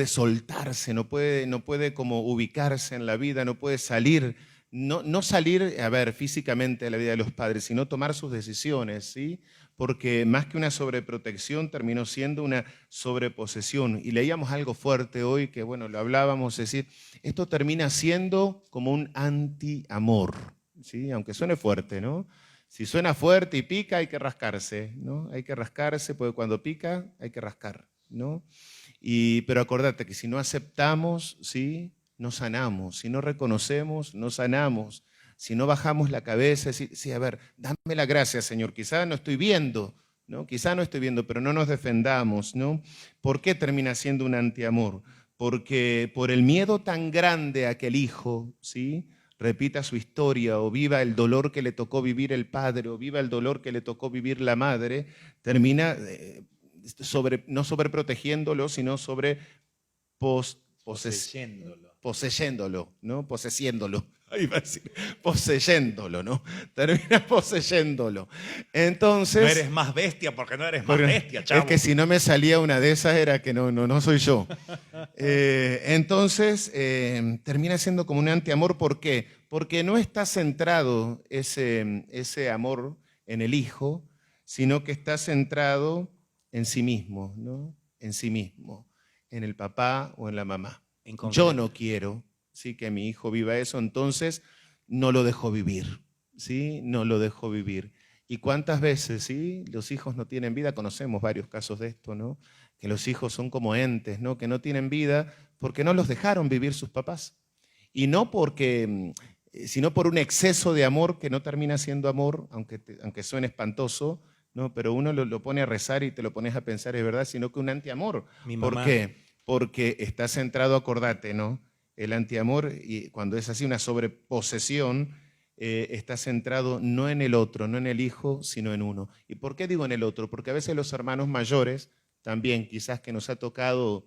soltarse, no puede como ubicarse en la vida, no puede salir, no salir, físicamente de la vida de los padres, sino tomar sus decisiones, ¿sí? Porque más que una sobreprotección terminó siendo una sobreposesión. Y leíamos algo fuerte hoy que, bueno, lo hablábamos, es decir, esto termina siendo como un anti-amor, ¿sí? Aunque suene fuerte, ¿no? Si suena fuerte y pica, hay que rascarse, ¿no? Hay que rascarse, porque cuando pica hay que rascar, ¿no? Pero acordate que si no aceptamos, ¿sí?, no sanamos. Si no reconocemos, no sanamos. Si no bajamos la cabeza, sí, dame la gracia, Señor. Quizá no estoy viendo, ¿no? Quizá no estoy viendo, pero no nos defendamos, ¿no? ¿Por qué termina siendo un antiamor? Porque por el miedo tan grande a que el hijo, ¿sí?, repita su historia o viva el dolor que le tocó vivir el padre o viva el dolor que le tocó vivir la madre, termina no sobreprotegiéndolo, sino poseyéndolo, ¿no? Poseyéndolo. Ahí va a decir, poseyéndolo, ¿no? Termina poseyéndolo. Entonces, no eres más bestia porque no eres más bestia, chavo. Es que si no me salía una de esas era que no soy yo. Entonces, termina siendo como un antiamor. ¿Por qué? Porque no está centrado ese amor en el hijo, sino que está centrado en sí mismo, ¿no? En sí mismo, en el papá o en la mamá. Yo no quiero, ¿sí?, que mi hijo viva eso, entonces no lo dejo vivir, ¿sí? No lo dejo vivir. ¿Y cuántas veces, sí, los hijos no tienen vida? Conocemos varios casos de esto, ¿no? Que los hijos son como entes, ¿no? Que no tienen vida porque no los dejaron vivir sus papás. Y no porque, sino por un exceso de amor que no termina siendo amor, aunque suene espantoso, ¿no? Pero uno lo pone a rezar y te lo pones a pensar, es verdad, sino que un antiamor. ¿Por qué? Porque está centrado, acordate, ¿no? El antiamor, y cuando es así una sobreposesión, está centrado no en el otro, no en el hijo, sino en uno. ¿Y por qué digo en el otro? Porque a veces los hermanos mayores, también quizás que nos ha tocado,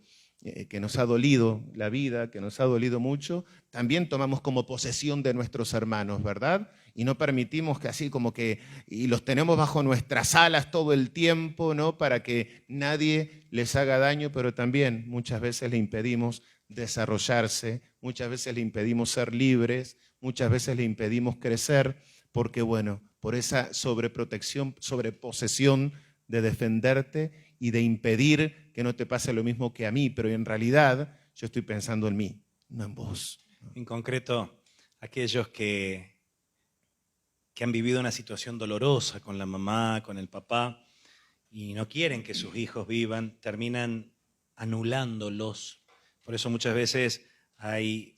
que nos ha dolido la vida, que nos ha dolido mucho, también tomamos como posesión de nuestros hermanos, ¿verdad? Y no permitimos que así como que, y los tenemos bajo nuestras alas todo el tiempo, ¿no? Para que nadie les haga daño, pero también muchas veces le impedimos desarrollarse, muchas veces le impedimos ser libres, muchas veces le impedimos crecer, porque bueno, por esa sobreprotección, sobreposesión de defenderte y de impedir que no te pase lo mismo que a mí, pero en realidad yo estoy pensando en mí, no en vos. En concreto, aquellos que han vivido una situación dolorosa con la mamá, con el papá, y no quieren que sus hijos vivan, terminan anulándolos. Por eso muchas veces hay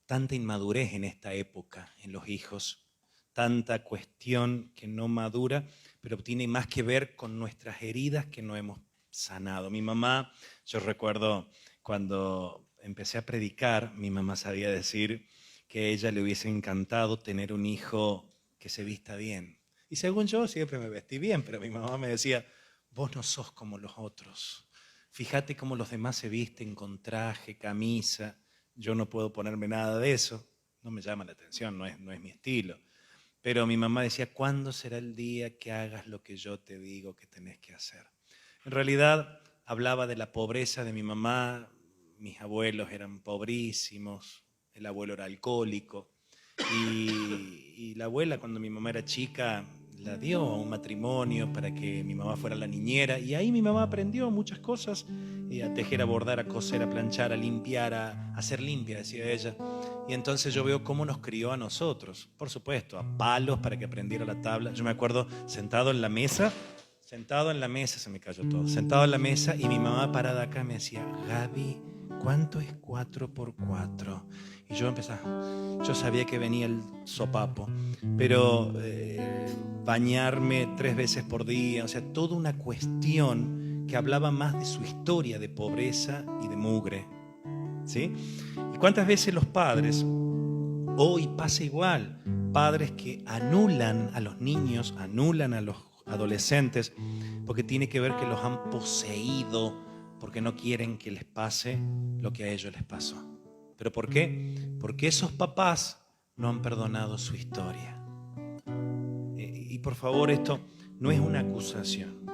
tanta inmadurez en esta época, en los hijos, tanta cuestión que no madura, pero tiene más que ver con nuestras heridas que no hemos sanado. Mi mamá, yo recuerdo cuando empecé a predicar, mi mamá sabía decir que a ella le hubiese encantado tener un hijo que se vista bien. Y según yo siempre me vestí bien, pero mi mamá me decía, vos no sos como los otros. Fíjate cómo los demás se visten con traje, camisa. Yo no puedo ponerme nada de eso. No me llama la atención, no es mi estilo. Pero mi mamá decía, ¿cuándo será el día que hagas lo que yo te digo que tenés que hacer? En realidad hablaba de la pobreza de mi mamá. Mis abuelos eran pobrísimos. El abuelo era alcohólico. Y la abuela, cuando mi mamá era chica, la dio a un matrimonio para que mi mamá fuera la niñera. Y ahí mi mamá aprendió muchas cosas. A tejer, a bordar, a coser, a planchar, a limpiar, a ser limpia, decía ella. Y entonces yo veo cómo nos crió a nosotros. Por supuesto, a palos para que aprendiera la tabla. Yo me acuerdo sentado en la mesa, se me cayó todo. Sentado en la mesa y mi mamá parada acá me decía, Gaby, ¿cuánto es 4 por 4? Y yo empezaba, yo sabía que venía el sopapo, pero bañarme 3 veces por día, o sea, toda una cuestión que hablaba más de su historia de pobreza y de mugre, ¿sí? ¿Y cuántas veces los padres, hoy pasa igual, padres que anulan a los niños, anulan a los adolescentes, porque tiene que ver que los han poseído, porque no quieren que les pase lo que a ellos les pasó? ¿Pero por qué? Porque esos papás no han perdonado su historia. Y por favor, esto no es una acusación,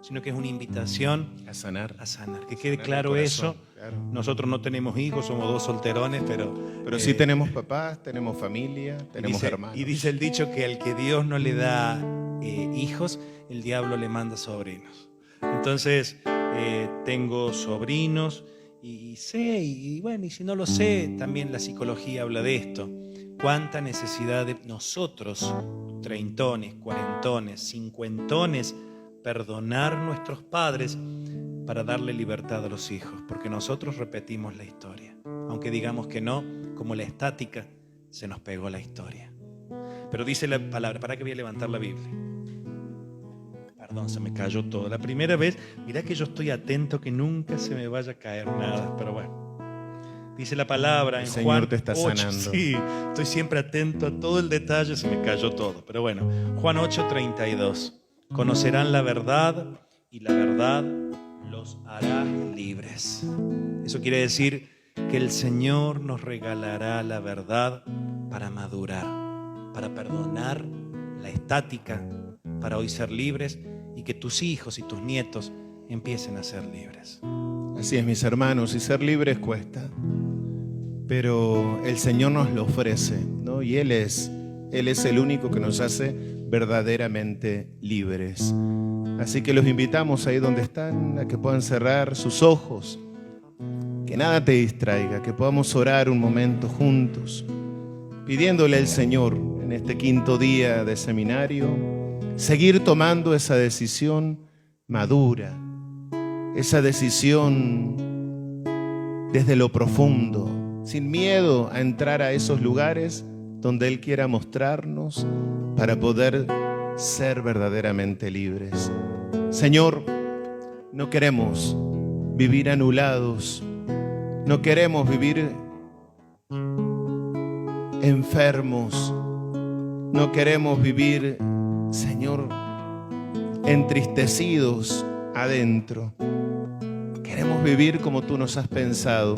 sino que es una invitación a sanar. A sanar. Que quede claro eso. Claro. Nosotros no tenemos hijos, somos 2 solterones, pero sí tenemos papás, tenemos familia, tenemos hermanos. Y dice el dicho que al que Dios no le da hijos, el diablo le manda sobrinos. Entonces, tengo sobrinos y sé, y bueno, y si no lo sé, también la psicología habla de esto. Cuánta necesidad de nosotros, treintones, cuarentones, cincuentones, perdonar a nuestros padres para darle libertad a los hijos, porque nosotros repetimos la historia. Aunque digamos que no, como la estática, se nos pegó la historia. Pero dice la palabra, ¿para qué voy a levantar la Biblia? Perdón, se me cayó todo. La primera vez, mirá que yo estoy atento que nunca se me vaya a caer nada, pero bueno. Dice la palabra en Señor, Juan te está 8, sanando. sí, estoy siempre atento a todo el detalle, se me cayó todo. Pero bueno, Juan 8:32. Conocerán la verdad y la verdad los hará libres. Eso quiere decir que el Señor nos regalará la verdad para madurar, para perdonar la estática, para hoy ser libres y que tus hijos y tus nietos empiecen a ser libres. Así es, mis hermanos, y ser libres cuesta, pero el Señor nos lo ofrece, ¿no? Y Él es el único que nos hace verdaderamente libres. Así que los invitamos ahí donde están a que puedan cerrar sus ojos, que nada te distraiga, que podamos orar un momento juntos, pidiéndole al Señor en este quinto día de seminario, seguir tomando esa decisión madura, esa decisión desde lo profundo, sin miedo a entrar a esos lugares donde Él quiera mostrarnos para poder ser verdaderamente libres. Señor, no queremos vivir anulados, no queremos vivir enfermos, no queremos vivir, Señor, entristecidos adentro. Queremos vivir como tú nos has pensado,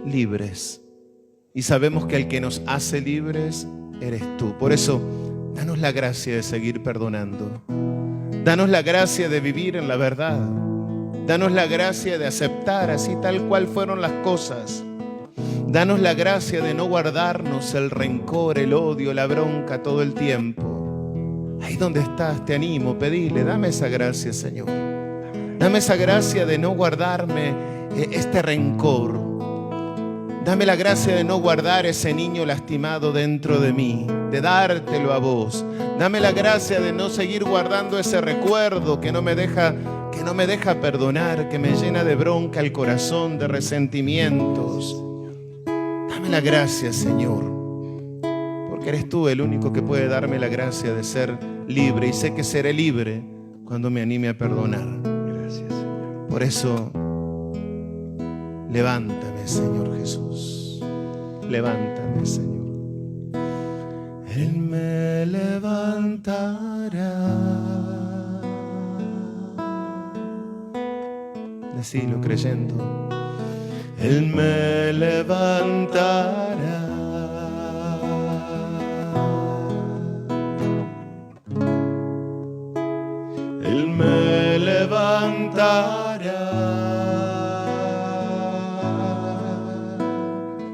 libres. Y sabemos que el que nos hace libres eres tú. Por eso, danos la gracia de seguir perdonando. Danos la gracia de vivir en la verdad. Danos la gracia de aceptar así tal cual fueron las cosas. Danos la gracia de no guardarnos el rencor, el odio, la bronca todo el tiempo. Ahí donde estás, te animo, pedile, dame esa gracia, Señor. Dame esa gracia de no guardarme este rencor. Dame la gracia de no guardar ese niño lastimado dentro de mí, de dártelo a vos. Dame la gracia de no seguir guardando ese recuerdo que no me deja perdonar, que me llena de bronca el corazón, de resentimientos. Dame la gracia, Señor, porque eres tú el único que puede darme la gracia de ser libre, y sé que seré libre cuando me anime a perdonar. Gracias, Señor. Por eso, levántame, Señor Jesús. Levántame, Señor. Él me levantará. Decilo creyendo. Él me levantará. Él me levantará.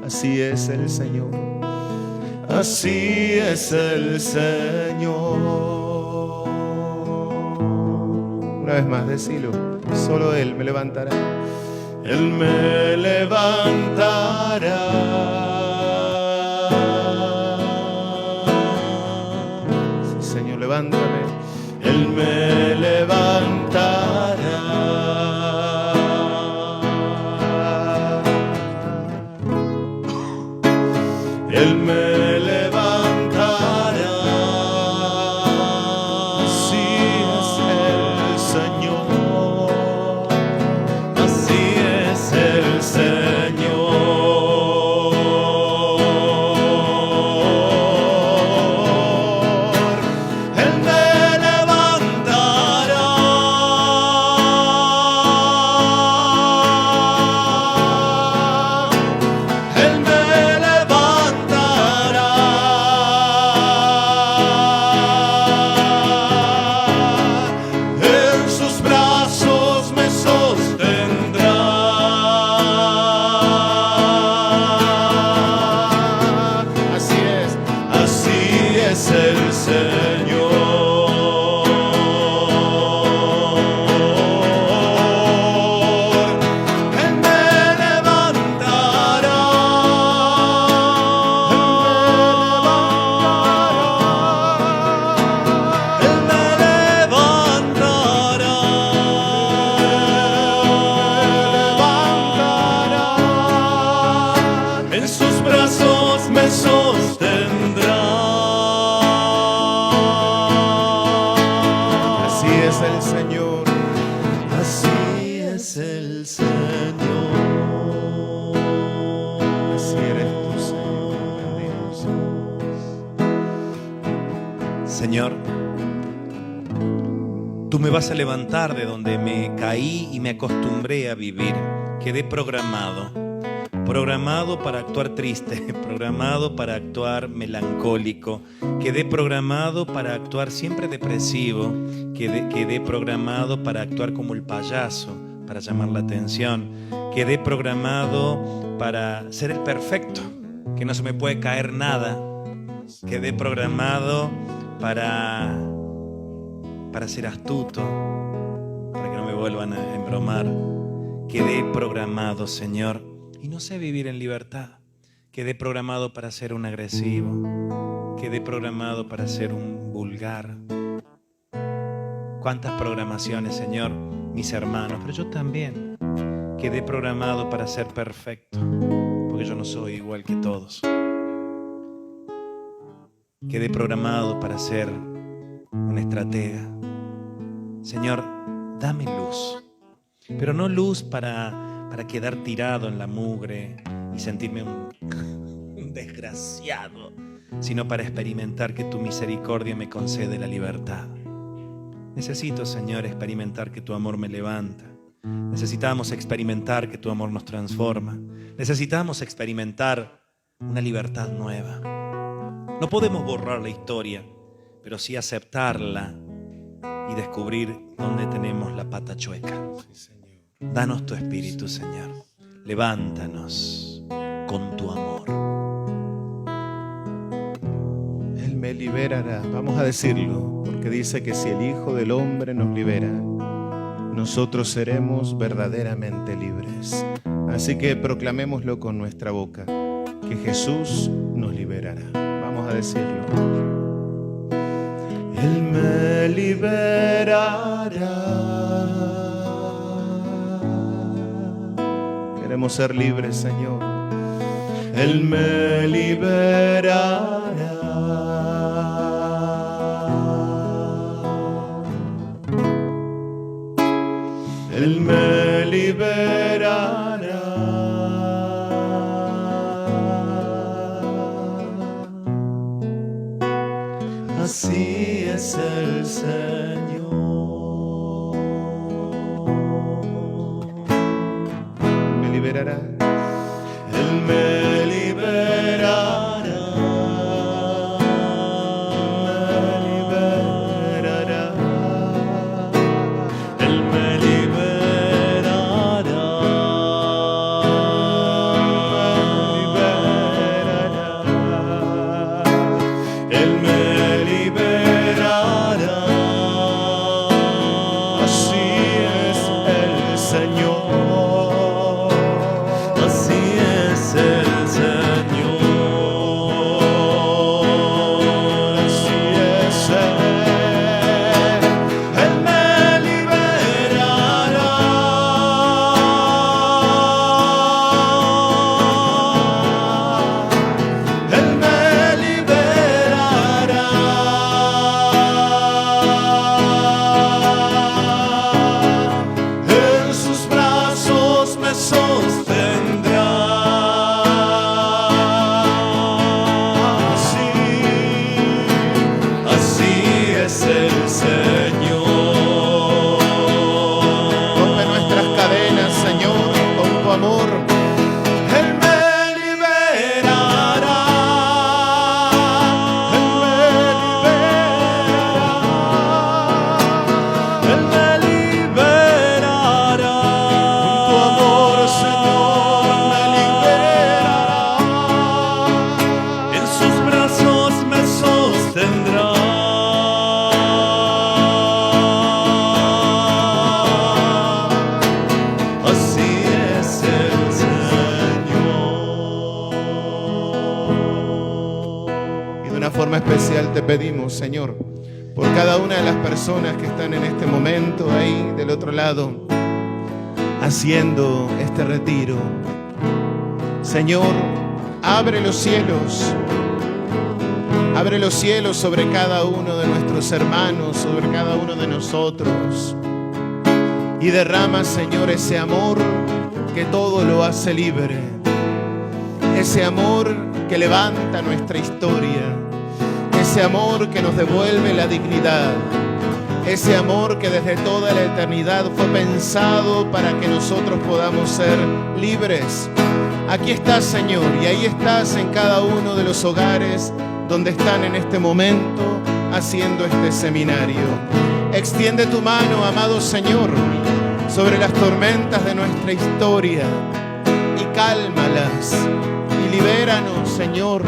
Así es el Señor, así es el Señor. Una vez más, decilo, solo Él me levantará. Él me levantará. Sí, Señor, levántame. Él me levantará. Él me levantará. Así es el Señor. Así es el Señor. Él me levantará. Él me Tú me vas a levantar de donde me caí y me acostumbré a vivir. Quedé programado para actuar triste, programado para actuar melancólico, quedé programado para actuar siempre depresivo, quedé programado para actuar como el payaso, para llamar la atención, quedé programado para ser el perfecto, que no se me puede caer nada, quedé programado para ser astuto, para que no me vuelvan a embromar. Quedé programado, Señor, y no sé vivir en libertad. Quedé programado para ser un agresivo. Quedé programado para ser un vulgar. Cuántas programaciones, Señor, mis hermanos, pero yo también. Quedé programado para ser perfecto, porque yo no soy igual que todos. Quedé programado para ser un estratega. Señor, dame luz, pero no luz para quedar tirado en la mugre y sentirme un desgraciado, sino para experimentar que tu misericordia me concede la libertad. Necesito, Señor, experimentar que tu amor me levanta. Necesitamos experimentar que tu amor nos transforma. Necesitamos experimentar una libertad nueva. No podemos borrar la historia, pero sí aceptarla y descubrir dónde tenemos la pata chueca. Danos tu espíritu, Señor. Levántanos con tu amor. Él me liberará. Vamos a decirlo, porque dice que si el Hijo del Hombre nos libera, nosotros seremos verdaderamente libres. Así que proclamémoslo con nuestra boca, que Jesús nos liberará. Vamos a decirlo. Él me liberará. Queremos ser libres, Señor. Él me liberará. Él me liberará. Así es el Señor. Me liberará. Él me liberará. Especial te pedimos, Señor, por cada una de las personas que están en este momento ahí del otro lado haciendo este retiro. Señor, abre los cielos sobre cada uno de nuestros hermanos, sobre cada uno de nosotros, y derrama, Señor, ese amor que todo lo hace libre, ese amor que levanta nuestra historia, ese amor que nos devuelve la dignidad, ese amor que desde toda la eternidad fue pensado para que nosotros podamos ser libres. Aquí estás, Señor, y ahí estás en cada uno de los hogares donde están en este momento haciendo este seminario. Extiende tu mano, amado Señor, sobre las tormentas de nuestra historia y cálmalas y libéranos, Señor,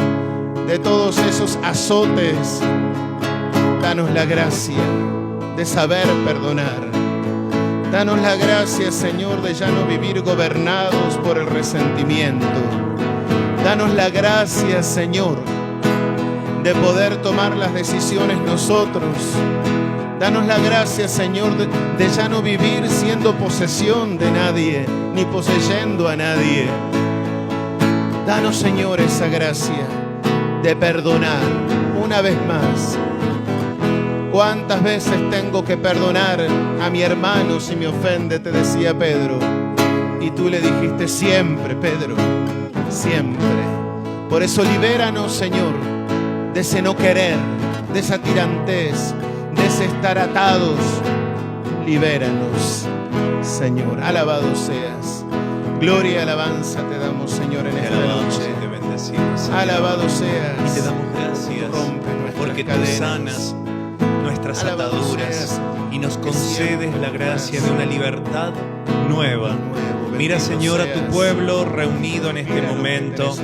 de todos esos azotes. Danos la gracia de saber perdonar. Danos la gracia, Señor, de ya no vivir gobernados por el resentimiento. Danos la gracia, Señor, de poder tomar las decisiones nosotros. Danos la gracia, Señor, de ya no vivir siendo posesión de nadie, ni poseyendo a nadie. Danos, Señor, esa gracia de perdonar una vez más. ¿Cuántas veces tengo que perdonar a mi hermano si me ofende?, te decía Pedro. Y tú le dijiste: siempre, Pedro, siempre. Por eso libéranos, Señor, de ese no querer, de esa tirantez, de ese estar atados. Libéranos, Señor. Alabado seas. Gloria y alabanza te damos, Señor, en esta noche. Te bendecimos, Señor. Alabado seas. Y te damos gracias porque tú sanas nuestras ataduras y nos concedes la gracia de una libertad nueva. Mira, Señor, a tu pueblo reunido en este momento,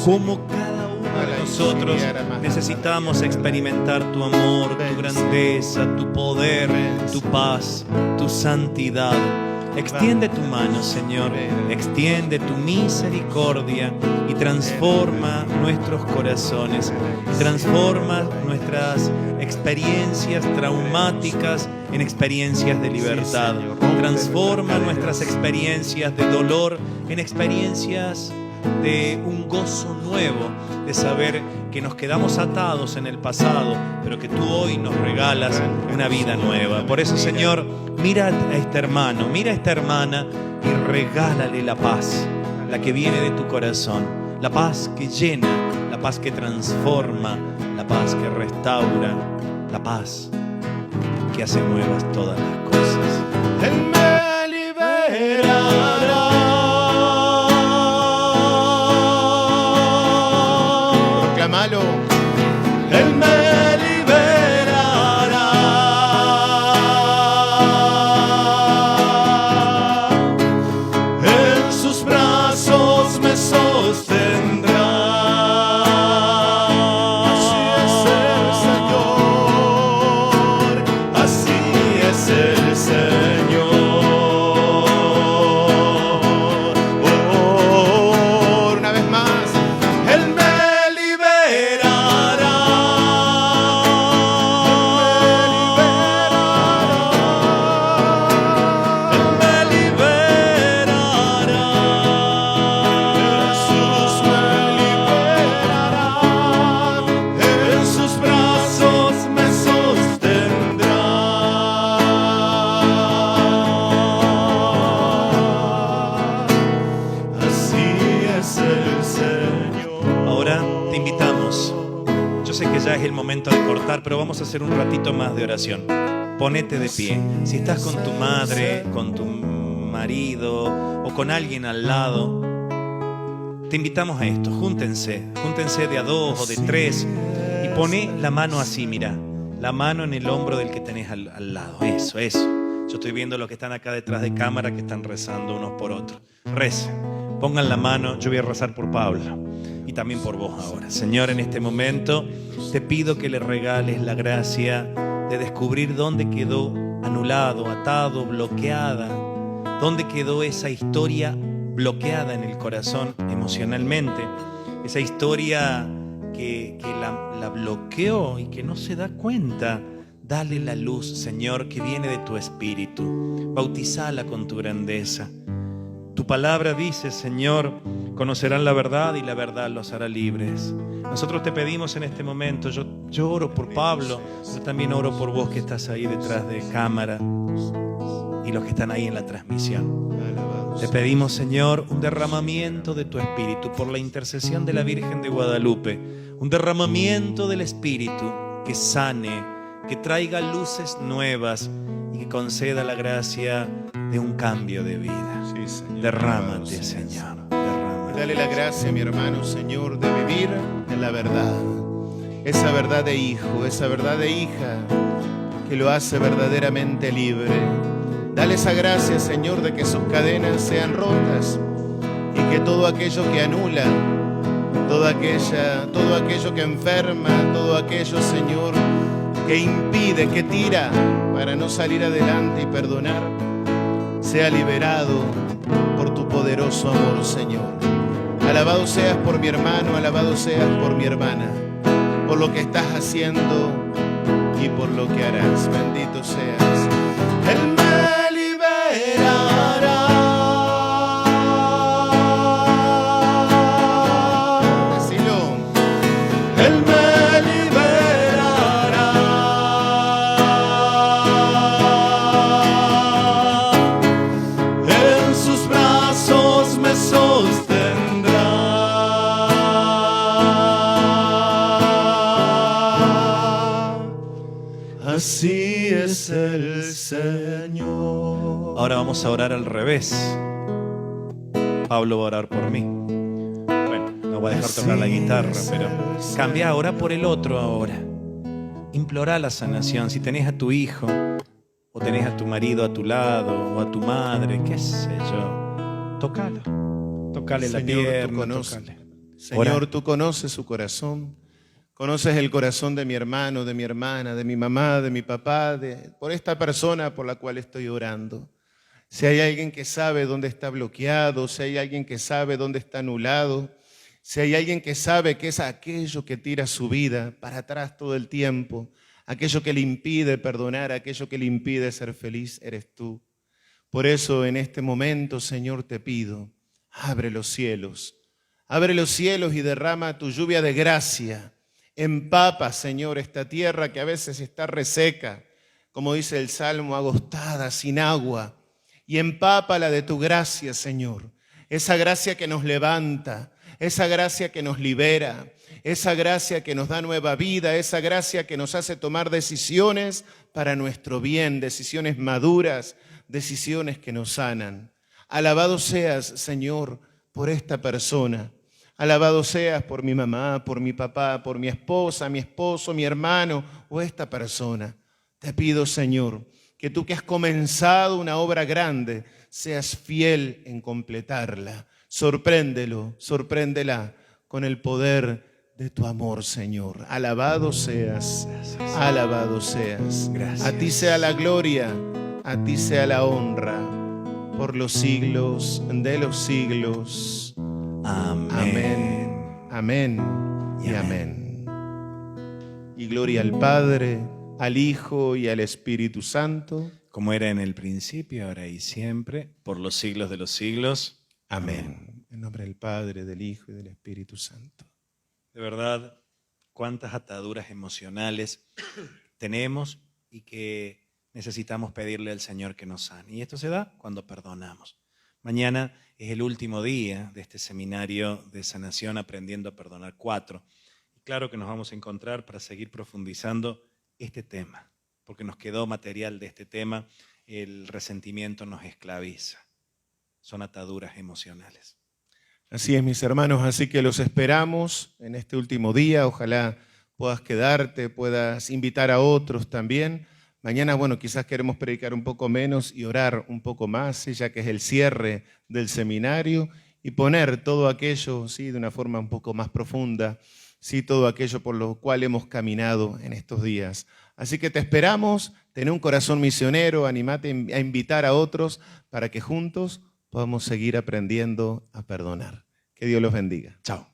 como cada uno de nosotros necesitamos experimentar tu amor, tu grandeza, tu poder, tu paz, tu santidad. Extiende tu mano, Señor, extiende tu misericordia y transforma nuestros corazones, transforma nuestras experiencias traumáticas en experiencias de libertad, transforma nuestras experiencias de dolor en experiencias de un gozo nuevo, de saber que nos quedamos atados en el pasado, pero que tú hoy nos regalas una vida nueva. Por eso, Señor, mira a este hermano, mira a esta hermana y regálale la paz, la que viene de tu corazón, la paz que llena, la paz que transforma, la paz que restaura, la paz que hace nuevas todas las cosas. Él me liberará. Proclámalo. Él me liberará. En sus brazos me sostendrá. Así es el Señor. Así es el Señor. Oh, una vez más. Él me liberará. Él me liberará. Jesús me liberará. En sus brazos me sostendrá. Así es el Señor. Ahora te invitamos. Yo sé que ya es el momento de cortar, pero vamos a hacer un ratito más de oración. Ponete de pie. Si estás con tu madre, con tu marido o con alguien al lado, te invitamos a esto. Júntense de a dos o de tres y poné la mano así, mira. La mano en el hombro del que tenés al lado. Eso. Yo estoy viendo los que están acá detrás de cámara que están rezando unos por otros. Recen. Pongan la mano. Yo voy a rezar por Pablo y también por vos ahora. Señor, en este momento te pido que le regales la gracia de descubrir dónde quedó anulado, atado, bloqueada, dónde quedó esa historia bloqueada en el corazón emocionalmente, esa historia que la bloqueó y que no se da cuenta. Dale la luz, Señor, que viene de tu Espíritu. Bautizala con tu grandeza. Tu palabra dice, Señor, conocerán la verdad y la verdad los hará libres. Nosotros te pedimos en este momento, yo oro por Pablo, pero también oro por vos que estás ahí detrás de cámara y los que están ahí en la transmisión. Te pedimos, Señor, un derramamiento de tu Espíritu por la intercesión de la Virgen de Guadalupe, un derramamiento del Espíritu que sane, que traiga luces nuevas y que conceda la gracia de un cambio de vida. Sí, Señor. Derrámate, Señor, derrámate. Dale la gracia, mi hermano, Señor, de vivir en la verdad. Esa verdad de hijo, esa verdad de hija que lo hace verdaderamente libre. Dale esa gracia, Señor, de que sus cadenas sean rotas y que todo aquello que anula, todo aquello que enferma, todo aquello, Señor, que impide, que tira para no salir adelante y perdonar, sea liberado por tu poderoso amor, Señor. Alabado seas por mi hermano, alabado seas por mi hermana, por lo que estás haciendo y por lo que harás. Bendito seas. Él me liberará. Decilo. Él me liberará. En sus brazos me sostendrá. Así es el Señor. Ahora vamos a orar al revés. Pablo va a orar por mí. Bueno, no voy a dejar tocar la guitarra, pero cambia, ora por el otro ahora. Implora la sanación. Si tenés a tu hijo, o tenés a tu marido a tu lado, o a tu madre, qué sé yo, tócalo. Tócale la Señor, pierna, tú conoces. tócale. Señor, Ora. tú conoces su corazón. Conoces el corazón de mi hermano, de mi hermana, de mi mamá, de mi papá, por esta persona por la cual estoy orando. Si hay alguien que sabe dónde está bloqueado, si hay alguien que sabe dónde está anulado, si hay alguien que sabe que es aquello que tira su vida para atrás todo el tiempo, aquello que le impide perdonar, aquello que le impide ser feliz, eres tú. Por eso en este momento, Señor, te pido, abre los cielos y derrama tu lluvia de gracia. Empapa, Señor, esta tierra que a veces está reseca, como dice el Salmo, agostada, sin agua. Y empápala de tu gracia, Señor. Esa gracia que nos levanta, esa gracia que nos libera, esa gracia que nos da nueva vida, esa gracia que nos hace tomar decisiones para nuestro bien, decisiones maduras, decisiones que nos sanan. Alabado seas, Señor, por esta persona. Alabado seas por mi mamá, por mi papá, por mi esposa, mi esposo, mi hermano o esta persona. Te pido, Señor, que tú que has comenzado una obra grande, seas fiel en completarla. Sorpréndelo, sorpréndela con el poder de tu amor, Señor. Alabado seas, alabado seas. Gracias. A ti sea la gloria, a ti sea la honra, por los siglos de los siglos. Amén. Amén, amén y amén. Y gloria al Padre, al Hijo y al Espíritu Santo. Como era en el principio, ahora y siempre, por los siglos de los siglos. Amén. En nombre del Padre, del Hijo y del Espíritu Santo. De verdad, cuántas ataduras emocionales tenemos y que necesitamos pedirle al Señor que nos sane. Y esto se da cuando perdonamos. Mañana es el último día de este seminario de sanación Aprendiendo a Perdonar 4. Y claro que nos vamos a encontrar para seguir profundizando este tema, porque nos quedó material de este tema. El resentimiento nos esclaviza. Son ataduras emocionales. Así es, mis hermanos, así que los esperamos en este último día. Ojalá puedas quedarte, puedas invitar a otros también. Mañana, bueno, quizás queremos predicar un poco menos y orar un poco más, ¿sí? Ya que es el cierre del seminario, y poner todo aquello, ¿sí? De una forma un poco más profunda, ¿sí? Todo aquello por lo cual hemos caminado en estos días. Así que te esperamos, ten un corazón misionero, anímate a invitar a otros para que juntos podamos seguir aprendiendo a perdonar. Que Dios los bendiga. Chao.